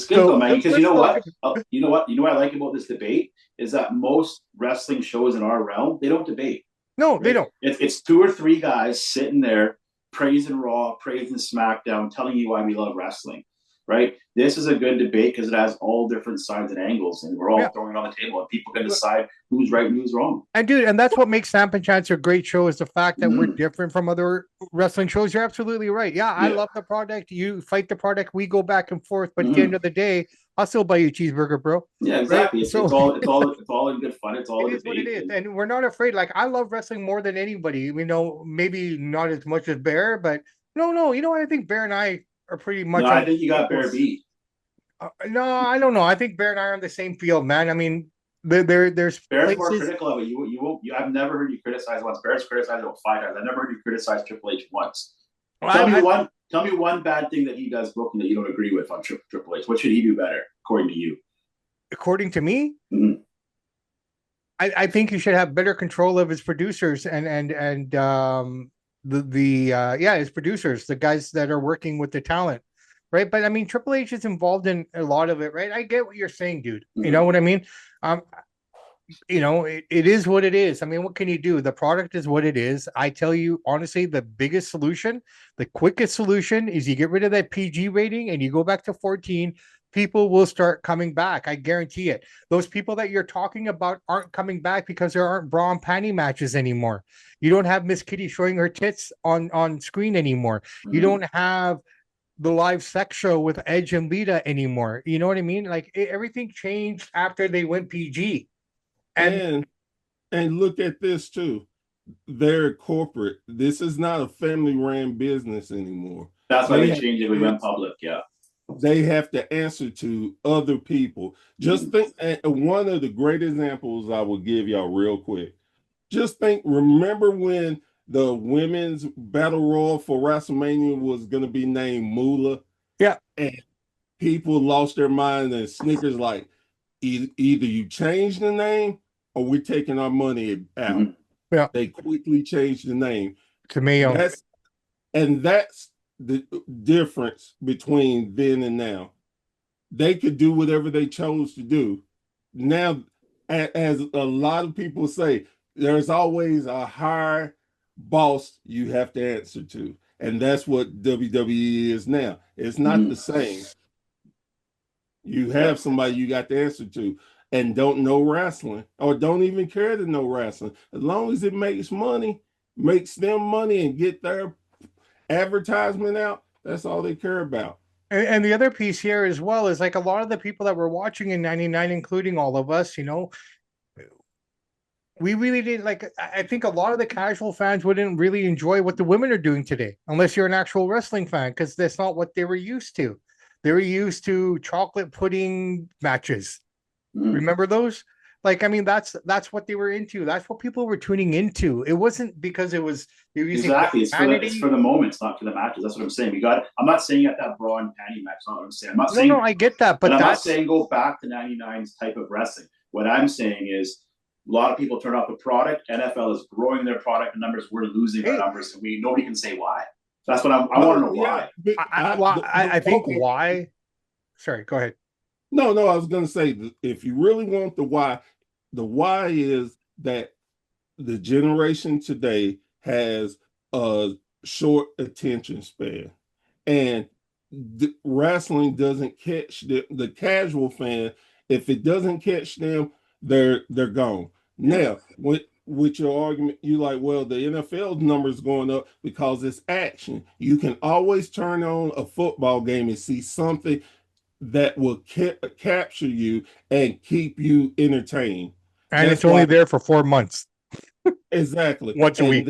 though, man, because you know what I like about this debate is that most wrestling shows in our realm, they don't debate. No, right? They don't. It's two or three guys sitting there praising Raw, praising SmackDown, telling you why we love wrestling. Right? This is a good debate because it has all different sides and angles, and we're all throwing it on the table, and people can decide who's right and who's wrong. And dude, and that's what makes Samp&Chance a great show is the fact that we're different from other wrestling shows. You're absolutely right. Yeah, I love the product. You fight the product. We go back and forth, but at the end of the day, I'll still buy you a cheeseburger, bro. Yeah, exactly. Right? It's all in good fun. It's all it is what it is, and we're not afraid. Like I love wrestling more than anybody. You know, maybe not as much as Bear, but no. You know what? I think Bear and I are pretty No, much I on think you got Bear beat. no, I don't know. I think Bear and I are on the same field, man. I mean, there's Bear's more places. critical of it. You won't. I've never heard you criticize once. Bear's criticized it 5 times. I've never heard you criticize Triple H once. Tell me I, one. Tell me one bad thing that he does broken that you don't agree with on Triple H. What should he do better, according to you? according to me, Mm-hmm. I think he should have better control of his producers and yeah, his producers, the guys that are working with the talent, right? But I mean, Triple H is involved in a lot of it, right? I get what you're saying, dude. You Mm-hmm. know what I mean? Um, it is what it is. I mean, what can you do? The product is what it is. I tell you honestly, the biggest solution, the quickest solution is you get rid of that PG rating and you go back to 14. People will start coming back. I guarantee it. Those people that you're talking about aren't coming back because there aren't bra and panty matches anymore. You don't have Miss Kitty showing her tits on screen anymore. You Mm-hmm. don't have the live sex show with Edge and Lita anymore. You know what I mean? Like everything changed after they went PG. And And look at this too. They're corporate. This is not a family ran business anymore. That's why They they have changed it. We went public. Yeah. they have to answer to other people. Just think, one of the great examples I will give y'all real quick. Just think, remember when the women's battle royal for WrestleMania was going to be named Moolah? yeah, And people lost their mind, and Snickers like, either you change the name or we're taking our money out. Mm-hmm. yeah, They quickly changed the name. to Mayo. That's the difference between then and now. They could do whatever they chose to do. Now, as a lot of people say, there's always a higher boss you have to answer to. And that's what WWE is now. It's not Mm-hmm. the same. You Yeah. have somebody you got to answer to and don't know wrestling or don't even care to know wrestling. As long as it makes them money and get their advertisement out, that's all they care about. And the other piece here as well is like a lot of the people that were watching in 99, including all of us, we really didn't like. I think a lot of the casual fans wouldn't really enjoy what the women are doing today, unless you're an actual wrestling fan, because that's not what they were used to. They were used to chocolate pudding matches. Mm-hmm. Remember those? Like, I mean, that's what they were into. That's what people were tuning into. It wasn't because they were using Exactly. It's profanity. for the moments, not for the matches. That's what I'm saying. I'm not saying you have to have bra and panty match. That's not what I'm saying. I'm not No, no, saying, I get that, and but I'm not that's saying go back to 99's type of wrestling. What I'm saying is a lot of people turn off the product. NFL is growing their product numbers. We're losing our hey, numbers, and nobody can say why. That's what I want to know why. I think why. Sorry, go ahead. No, I was going to say, if you really want the why is that the generation today has a short attention span, and wrestling doesn't catch the casual fan. If it doesn't catch them, they're gone. Now, with your argument, you like, well, the NFL numbers going up because it's action. You can always turn on a football game and see something that will capture you and keep you entertained. And That's it's only why there for 4 months, exactly, once a week.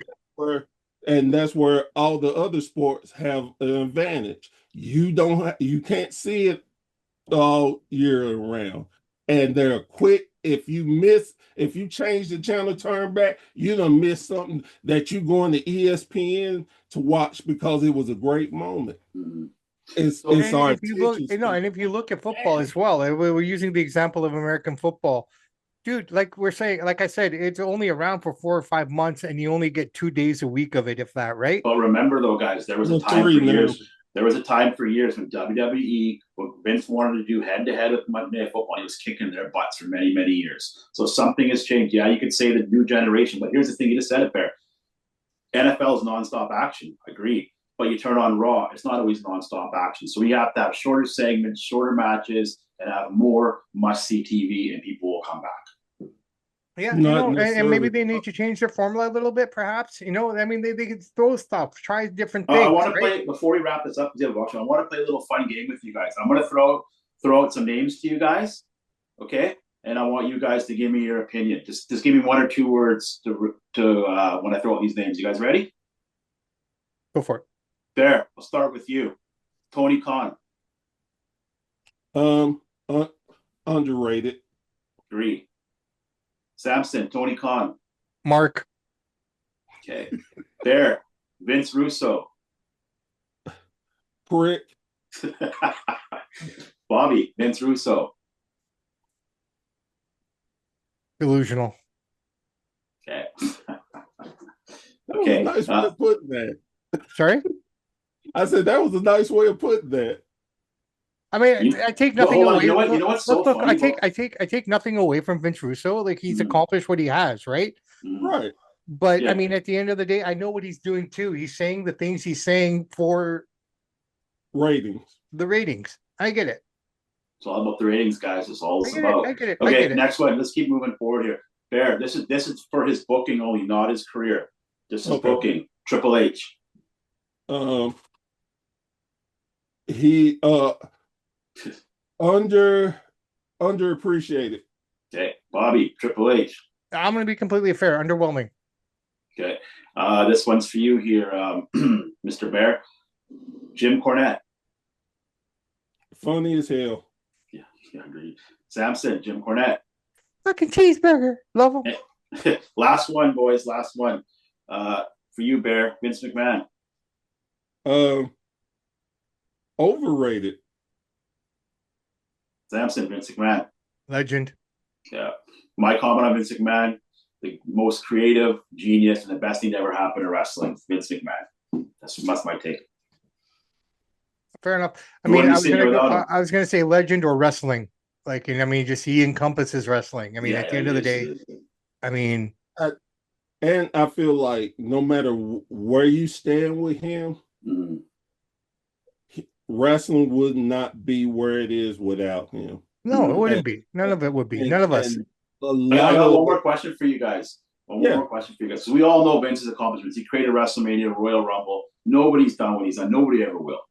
that's where all the other sports have an advantage. You can't see it all year round, and they're quick. If you change the channel, turn back, you done miss something that you going to ESPN to watch because it was a great moment. Mm-hmm. It's And our if you look, attention and span. if you look at football as well, we're using the example of American football, dude. Like we're saying, like I said, it's only around for 4 or 5 months, and you only get 2 days a week of it, if that, right? But remember, though, guys, there was a Well, time three for now. years. There was a time for years when WWE, when Vince wanted to do head-to-head with Monday Night Football, he was kicking their butts for many, many years. So something has changed. Yeah, you could say the new generation, but here's the thing: you just said it there. NFL is nonstop action. Agreed. But you turn on Raw, it's not always nonstop action. So we have to have shorter segments, shorter matches, and have more must-see TV, and people will come back. Yeah, Not and maybe necessarily. they need to change their formula a little bit, perhaps. I mean, they could throw stuff, try different I things, want to right? play before we wrap this up. I want to play a little fun game with you guys. I'm going to throw out some names to you guys, okay? And I want you guys to give me your opinion. Just give me one or two words to when I throw out these names. You guys ready? Go for it. There. I'll start with you. Tony Khan. Um, uh, underrated. Agree. Samson, Tony Khan. Mark. Okay. Bear, Vince Russo. Prick. Bobby, Vince Russo. Delusional. Okay. That was a nice way of putting that. Sorry? I said that was a nice way of putting that. I mean, I take nothing hold on. away. You know what? You know what's so Look, funny? I take nothing away from Vince Russo. Like he's Mhm. accomplished what he has, right? Right. But Yeah. I mean, at the end of the day, I know what he's doing too. He's saying the things he's saying for Ratings. the ratings. I get it. It's all about the ratings, guys. It's all I it's get it. about. I get it. I Okay, get it. next one. Let's keep moving forward here. Bear, this is for his booking only, not his career. This is Okay. booking. Triple H. He underappreciated. Okay, Bobby, Triple H. I'm going to be completely fair. Underwhelming. Okay, this one's for you here, Mr. Bear. Jim Cornette. Funny as hell. Yeah, agreed. Samson, Jim Cornette. Fucking cheeseburger. Love him. Last one, boys. Last one. For you, Bear. Vince McMahon. Overrated. Samson, Vince McMahon. Legend. Yeah. My comment on Vince McMahon, the most creative, genius, and the best thing to ever happen to wrestling, Vince McMahon. That's my take. Fair enough. I mean, I was gonna say legend or wrestling. Like, and I mean, just he encompasses wrestling. I mean, at the end of the day, I mean, and I feel like no matter where you stand with him, wrestling would not be where it is without him. No, it wouldn't be. None of it would be. None of us. I got one more question for you guys. One more question for you guys. So we all know Vince's accomplishments. He created WrestleMania, Royal Rumble. Nobody's done what he's done. Nobody ever will.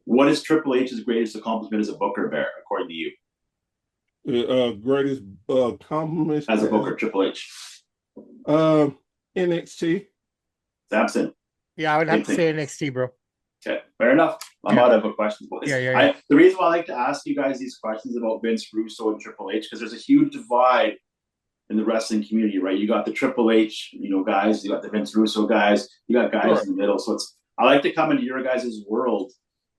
What is Triple H's greatest accomplishment as a booker, Bear, according to you? Greatest compliment as a booker, Triple H. NXT. Samson. Yeah, I would have to say NXT, bro. Okay, fair enough. I'm out of questions. Yeah. The reason why I like to ask you guys these questions about Vince Russo and Triple H, because there's a huge divide in the wrestling community, right? You got the Triple H, guys. You got the Vince Russo guys. You got guys in the middle. So I like to come into your guys' world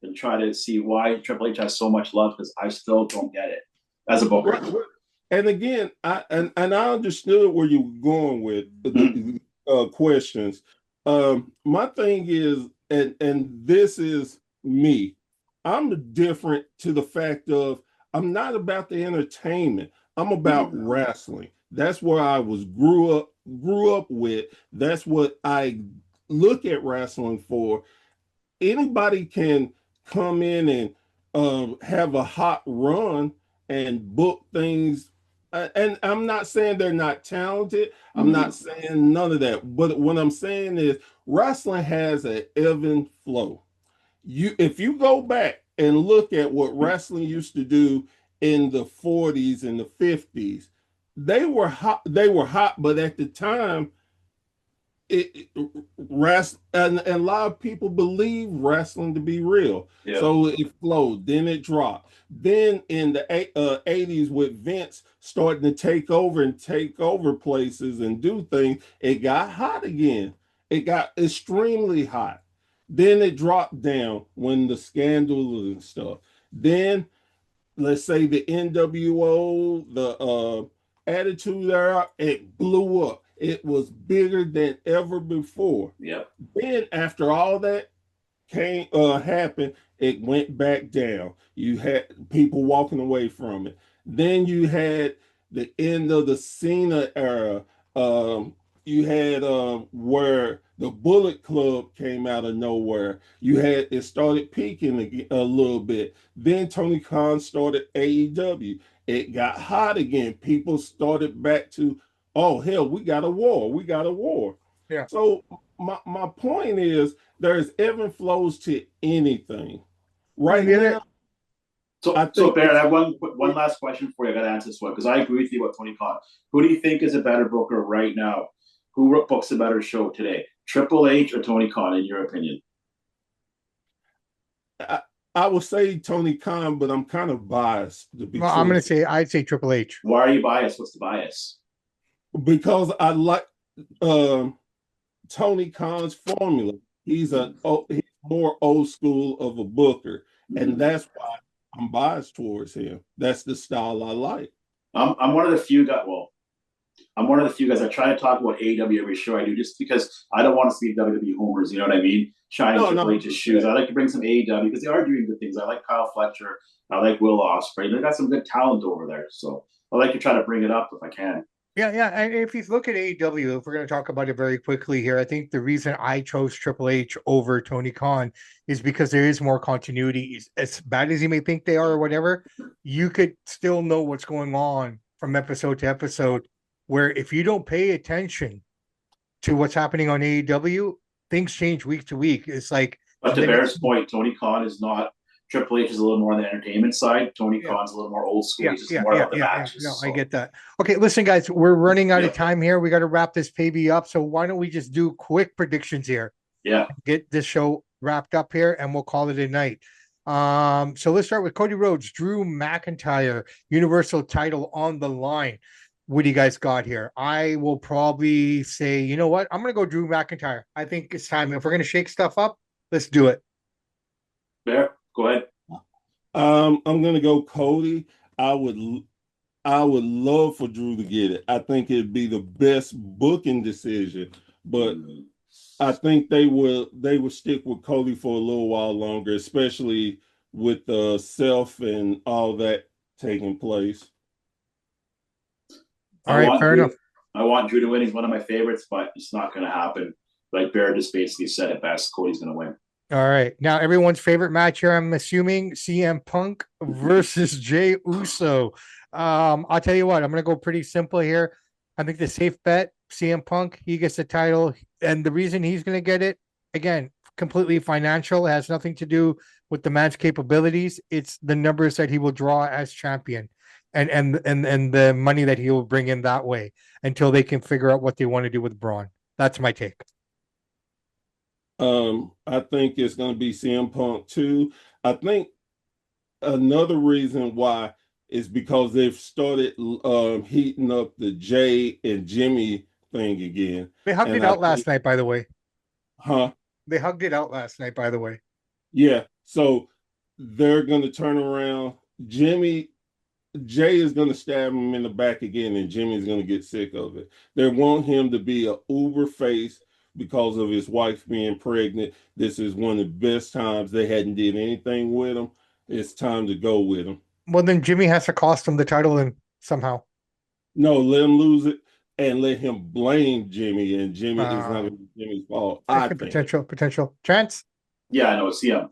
and try to see why Triple H has so much love, because I still don't get it as a booker. And again, I understood where you were going with the questions. My thing is, and this is me, I'm different to the fact of I'm not about the entertainment. I'm about wrestling. That's where I grew up with. That's what I look at wrestling for. Anybody can come in and have a hot run and book things. And I'm not saying they're not talented. I'm not saying none of that. But what I'm saying is wrestling has an ebb and flow. If you go back and look at what wrestling used to do in the 40s and the 50s, they were hot, but at the time, and a lot of people believe wrestling to be real. Yeah. So it flowed, then it dropped. Then in the 80s, with Vince starting to take over places and do things, it got hot again. It got extremely hot. Then it dropped down when the scandal and stuff. Then let's say the NWO, the Attitude Era, it blew up. It was bigger than ever before. Yep. Then after all that happened, it went back down. You had people walking away from it. Then you had the end of the Cena era. You had where the Bullet Club came out of nowhere. It started peaking a little bit. Then Tony Khan started AEW. It got hot again. People started back to, oh hell, we got a war. Yeah. So my point is there's ebb and flows to anything. Right now. So Bear, I have one last question for you. I got to answer this one because I agree with you about Tony Khan. Who do you think is a better booker right now? Who books a better show today? Triple H or Tony Khan, in your opinion? I, I would say Tony Khan, but I'm kind of biased to be Well, I'm gonna truthful say I'd say Triple H. Why are you biased? What's the bias? because I like um, Tony Khan's formula. He's more old school of a booker, and Mhm. that's why I'm biased towards him. That's the style I like. I'm one of the few guys. Well, I'm one of the few guys. I try to talk about AEW every show I do, just because I don't want to see WWE homers. You know what I mean? Shining No, Triple no, H's shoes. I like to bring some AEW because they are doing good things. I like Kyle Fletcher. I like Will Ospreay. They got some good talent over there. So I like to try to bring it up if I can. Yeah, yeah. And if you look at AEW, if we're going to talk about it very quickly here, I think the reason I chose Triple H over Tony Khan is because there is more continuity. As bad as you may think they are or whatever, you could still know what's going on from episode to episode. Where if you don't pay attention to what's happening on AEW, things change week to week. It's like But the to next, Bear's point, Tony Khan is not. Triple H is a little more on the entertainment side. Tony yeah. Khan's a little more old school. Yeah, He's just yeah, more yeah, about the yeah. No, matches. I So get that. Okay, listen, guys, we're running out of yeah, time here. We got to wrap this baby up. So why don't we just do quick predictions here? yeah. Get this show wrapped up here, and we'll call it a night. So let's start with Cody Rhodes, Drew McIntyre, Universal title on the line. What do you guys got here? I will probably say, you know what? I'm gonna go Drew McIntyre. I think it's time. If we're gonna shake stuff up, let's do it. Bear, go ahead. I'm gonna go Cody. I would I would love for Drew to get it. I think it'd be the best booking decision, but I think they will stick with Cody for a little while longer, especially with the self and all that taking place. All I right, want fair Drew. enough. I want Drew to win. He's one of my favorites, but it's not going to happen. Like Bear just basically said it best. Cody's going to win. All right. Now, everyone's favorite match here, I'm assuming CM Punk versus Jay Uso. I'll tell you what, I'm going to go pretty simple here. I think the safe bet, CM Punk, he gets the title. And the reason he's going to get it, again, completely financial. It has nothing to do with the man's capabilities. It's the numbers that he will draw as champion and the money that he will bring in that way until they can figure out what they want to do with Braun. That's my take. I think it's going to be CM Punk too. I think another reason why is because they've started heating up the Jay and Jimmy thing again, They hugged and it I out think, last night, by the way. huh? They hugged it out last night, by the way. Yeah. So they're going to turn around. Jay is going to stab him in the back again, and Jimmy's going to get sick of it. They want him to be a uber face because of his wife being pregnant. This is one of the best times they hadn't did anything with him. It's time to go with him. Well, then Jimmy has to cost him the title and somehow. No, let him lose it and let him blame Jimmy, and Jimmy is not Uh, going to be Jimmy's fault. I okay, think. potential chance. Yeah, I know. CM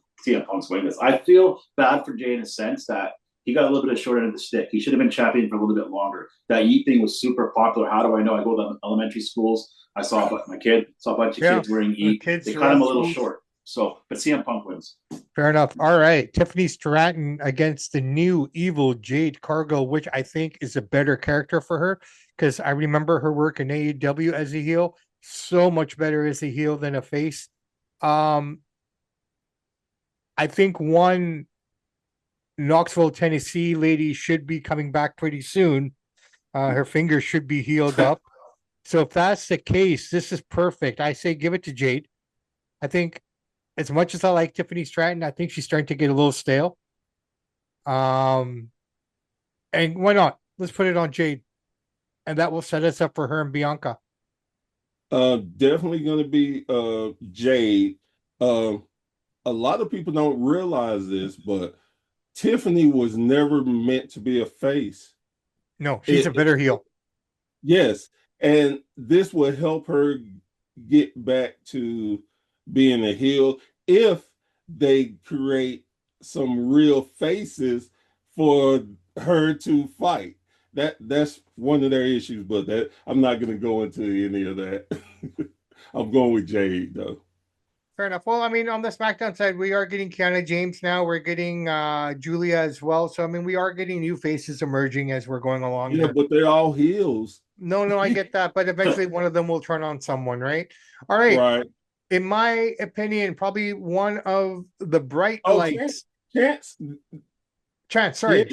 Punk's winning this. I feel bad for Jay in a sense that he got a little bit of short end of the stick. He should have been champion for a little bit longer. That Yeet thing was super popular. How do I know? I go to elementary schools. I saw my kid saw a bunch of Yeah, kids wearing the Yeet. kids They cut him around a little schools. short. So, but CM Punk wins. Fair enough. All right, Tiffany Stratton against the new evil Jade Cargill, which I think is a better character for her because I remember her work in AEW as a heel. So much better as a heel than a face. Um, I think one Knoxville, Tennessee lady should be coming back pretty soon. Her fingers should be healed up. So if that's the case, this is perfect. I say give it to Jade. I think as much as I like Tiffany Stratton, I think she's starting to get a little stale. Um, and why not? Let's put it on Jade, and that will set us up for her and Bianca. Definitely going to be Jade. Um, a lot of people don't realize this, but Tiffany was never meant to be a face. No, she's a It, better heel. yes, and this will help her get back to being a heel if they create some real faces for her to fight. That's one of their issues, but that I'm not going to go into any of that. I'm going with Jade though. Fair enough. Well, I mean, on the SmackDown side, we are getting Kiana James now. We're getting Julia as well. So I mean, we are getting new faces emerging as we're going along Yeah, here. but they're all heels. No, I get that, but eventually one of them will turn on someone, right? All right. Right. in my opinion, probably one of the bright Oh, Chance, lights. Chance, Chance, yeah, sorry,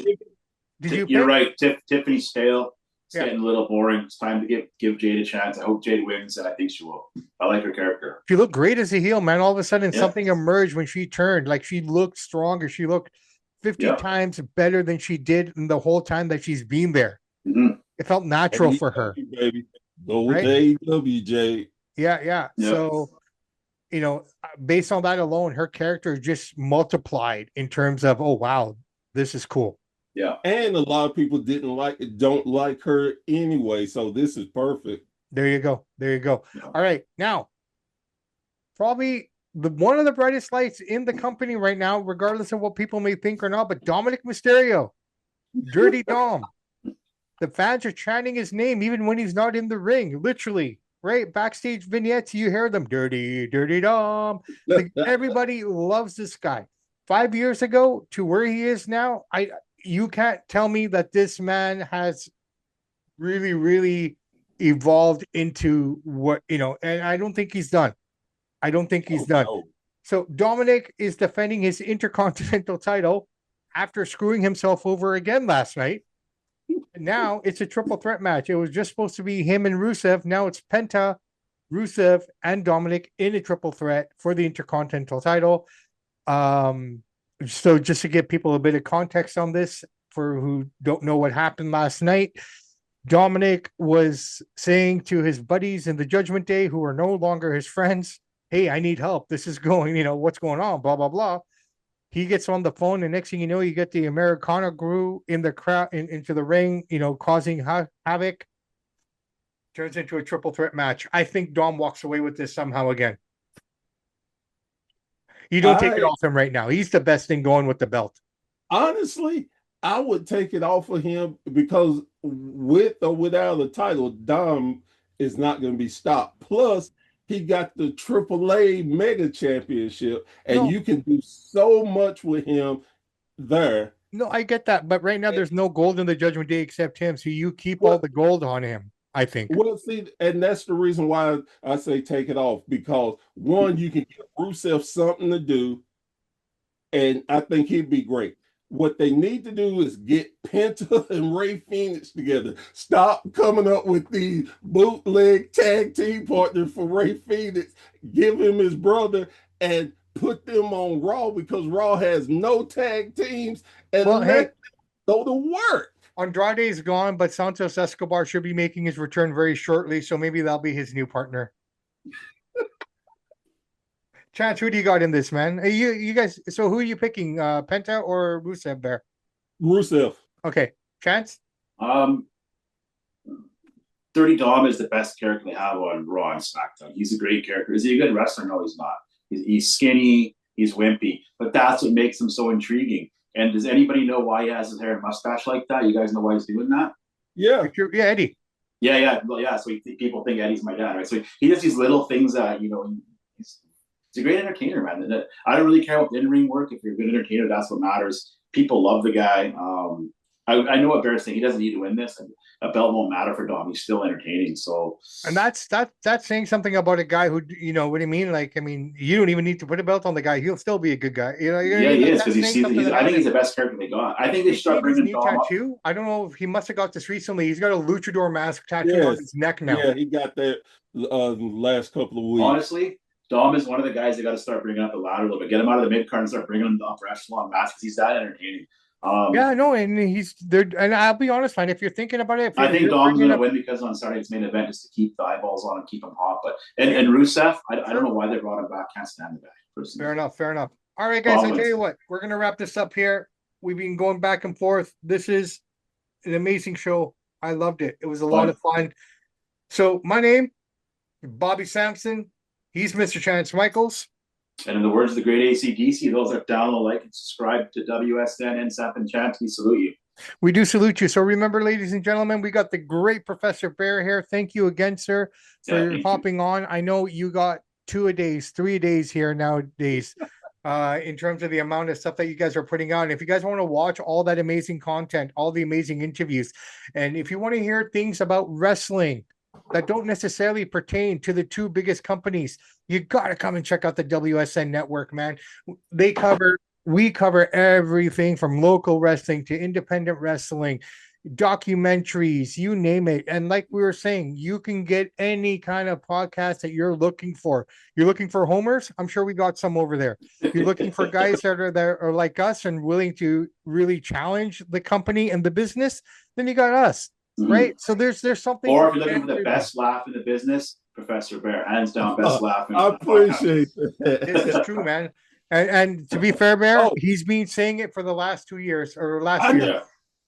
did you You're pick? right. Tiffany's stale. It's Yeah. getting a little boring. It's time to give Jade a chance. I hope Jade wins, and I think she will. I like her character. She looked great as a heel, man. All of a sudden, Yeah, something emerged when she turned. Like she looked stronger. She looked 50 yeah. times better than she did in the whole time that she's been there. Mm-hmm. It felt natural for her, AEW, baby. Go with right? the AEW, Jay. Yeah, yeah. Yeah, So, based on that alone, her character just multiplied in terms of, oh, wow, this is cool. yeah. And a lot of people don't like her anyway, so this is perfect. There you go. There you go. Yeah. All right. Now, probably the one of the brightest lights in the company right now, regardless of what people may think or not, but Dominic Mysterio, Dirty Dom. The fans are chanting his name even when he's not in the ring, literally. Right? Backstage vignettes, you hear them, Dirty, Dirty Dom. Like everybody loves this guy. 5 years ago to where he is now, you can't tell me that this man has really, really evolved into what, and I don't think he's done. I don't think he's Oh, done. no. So Dominic is defending his Intercontinental title after screwing himself over again last night. Now it's a triple threat match. It was just supposed to be him and Rusev. Now it's Penta, Rusev, and Dominic in a triple threat for the Intercontinental title. So just to give people a bit of context on this, for who don't know what happened last night, Dominic was saying to his buddies in the Judgment Day, who are no longer his friends, "Hey, I need help. This is going, what's going on? Blah blah blah." He gets on the phone, and next thing you know, you get the Americana crew in the crowd into the ring, causing havoc. Turns into a triple threat match. I think Dom walks away with this somehow again. You don't take it I off him right now. He's the best thing going with the belt. honestly, I would take it off of him because with or without a title, Dom is not going to be stopped. Plus, he got the AAA Mega Championship, and No, you can do so much with him there. no, I get that, but right now there's no gold in the Judgment Day except him, so you keep all Well, the gold on him. I think. well, see, and that's the reason why I say take it off because one, you can give Rusev something to do, and I think he'd be great. What they need to do is get Penta and Ray Phoenix together. Stop coming up with the bootleg tag team partner for Ray Phoenix. Give him his brother and put them on Raw because Raw has no tag teams Well, and hey, let them go to work. Andrade is gone, but Santos Escobar should be making his return very shortly, so maybe that'll be his new partner. Chance, who do you got in this, man? You guys. So who are you picking? Penta or Rusev there? Rusev. Okay, Chance. Um, Dirty Dom is the best character they have on Raw and SmackDown. He's a great character. Is he a good wrestler? No, he's not. He's skinny. He's wimpy, but that's what makes him so intriguing. And does anybody know why he has his hair and mustache like that? You guys know why he's doing that? Yeah. Yeah, Eddie. Yeah, yeah, well, yeah. So people think Eddie's my dad, right? So he does these little things that he's a great entertainer, man. I don't really care about the in-ring work. If you're a good entertainer, that's what matters. People love the guy. I know what Bear's saying. He doesn't need to win this. A belt won't matter for Dom. He's still entertaining. So, And that's saying something about a guy who, what do you mean? Like, I mean, you don't even need to put a belt on the guy. He'll still be a good guy. You know what I yeah, mean? he Like, is that's because saying something I about think him. he's the best character they got. I think Have they you should start seen his bringing new Dom up. tattoo? I don't know if he must have got this recently. He's got a luchador mask tattooed on Yes. his neck now. Yeah, he got that last couple of weeks. Honestly, Dom is one of the guys they got to start bringing up the ladder a little bit. Get him out of the mid card and start bringing him to the upper echelon match because he's that entertaining. Yeah, no, and he's there. And I'll be honest, man. If you're thinking about it, I if think you're Dom's bringing going to up, win because on Saturday's main event is to keep the eyeballs on and keep him hot. But and Rusev, I don't know why they brought him back. Can't stand the guy personally. fair enough, fair enough. All right, guys. Dom I tell wins. you what, we're gonna wrap this up here. We've been going back and forth. This is an amazing show. I loved it. It was a lot of fun. So my name, Bobby Sampson. He's Mr. Chance Michaels. And in the words of the great ACDC, those that download, like, and subscribe to WSN and Samp&Chance, we salute you. We do salute you. So remember, ladies and gentlemen, we got the great Professor Bear here. Thank you again, sir, for hopping on. I know you got 2 a days, 3 days here nowadays. In terms of the amount of stuff that you guys are putting on. If you guys want to watch all that amazing content, all the amazing interviews, and if you want to hear things about wrestling that don't necessarily pertain to the two biggest companies, you got to come and check out the WSN network, man. We cover everything from local wrestling to independent wrestling, documentaries, you name it. And like we were saying, you can get any kind of podcast that you're looking for. You're looking for homers? I'm sure we got some over there. You're looking for guys that are like us and willing to really challenge the company and the business, then you got us. Right. So there's something. Or if you're looking for the best laugh in the business, Professor Bear, hands down, best laugh in I the appreciate podcast. This is true, man. And to be fair, Bear, he's been saying it for the last 2 years or last year. Yeah.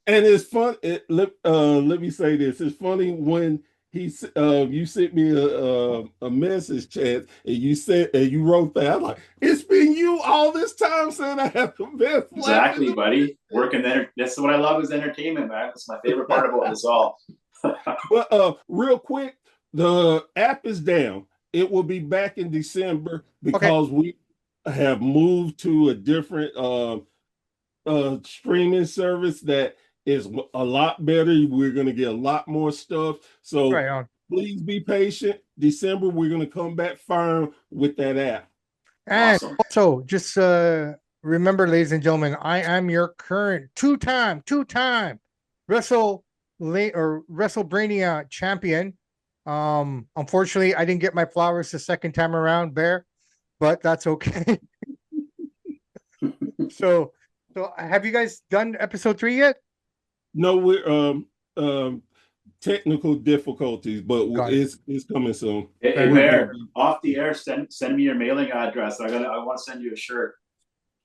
And it's fun. Let me say this. It's funny when you sent me a message, Chance, and you wrote that. I'm like, it's been you all this time saying I have the best. Exactly, buddy. Working there. That's what I love is entertainment, man. That's my favorite part about this all. But real quick, the app is down. It will be back in December because we have moved to a different streaming service that is a lot better. We're going to get a lot more stuff. So please be patient. December, we're going to come back firm with that app. And also, just remember, ladies and gentlemen, I am your current two-time WrestleBrania champion. Unfortunately, I didn't get my flowers the second time around, Bear, but that's okay. So have you guys done episode 3 yet? No, we're technical difficulties, but it's coming soon. Hey, Bear, off the air, send me your mailing address. I want to send you a shirt.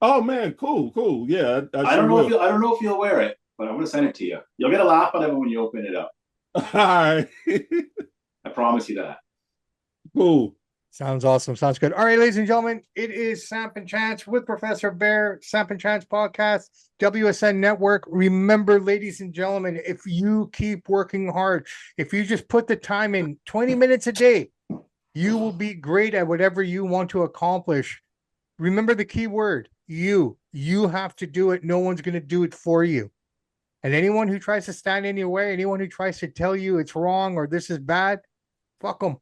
Oh man, cool. Yeah, I don't know if you'll wear it, but I'm going to send it to you. You'll get a laugh out of it when you open it up. All right. I promise you that. Cool. Sounds awesome. Sounds good. All right, ladies and gentlemen, it is Samp&Chance with Professor Bear, Samp&Chance podcast, WSN network. Remember, ladies and gentlemen, if you keep working hard, if you just put the time in 20 minutes a day, you will be great at whatever you want to accomplish. Remember the key word, you have to do it. No one's going to do it for you. And anyone who tries to stand in your way, anyone who tries to tell you it's wrong or this is bad, fuck them.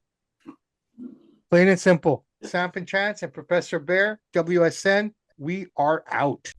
Plain and simple. Samp&Chance and Professor Bear, WSN, we are out.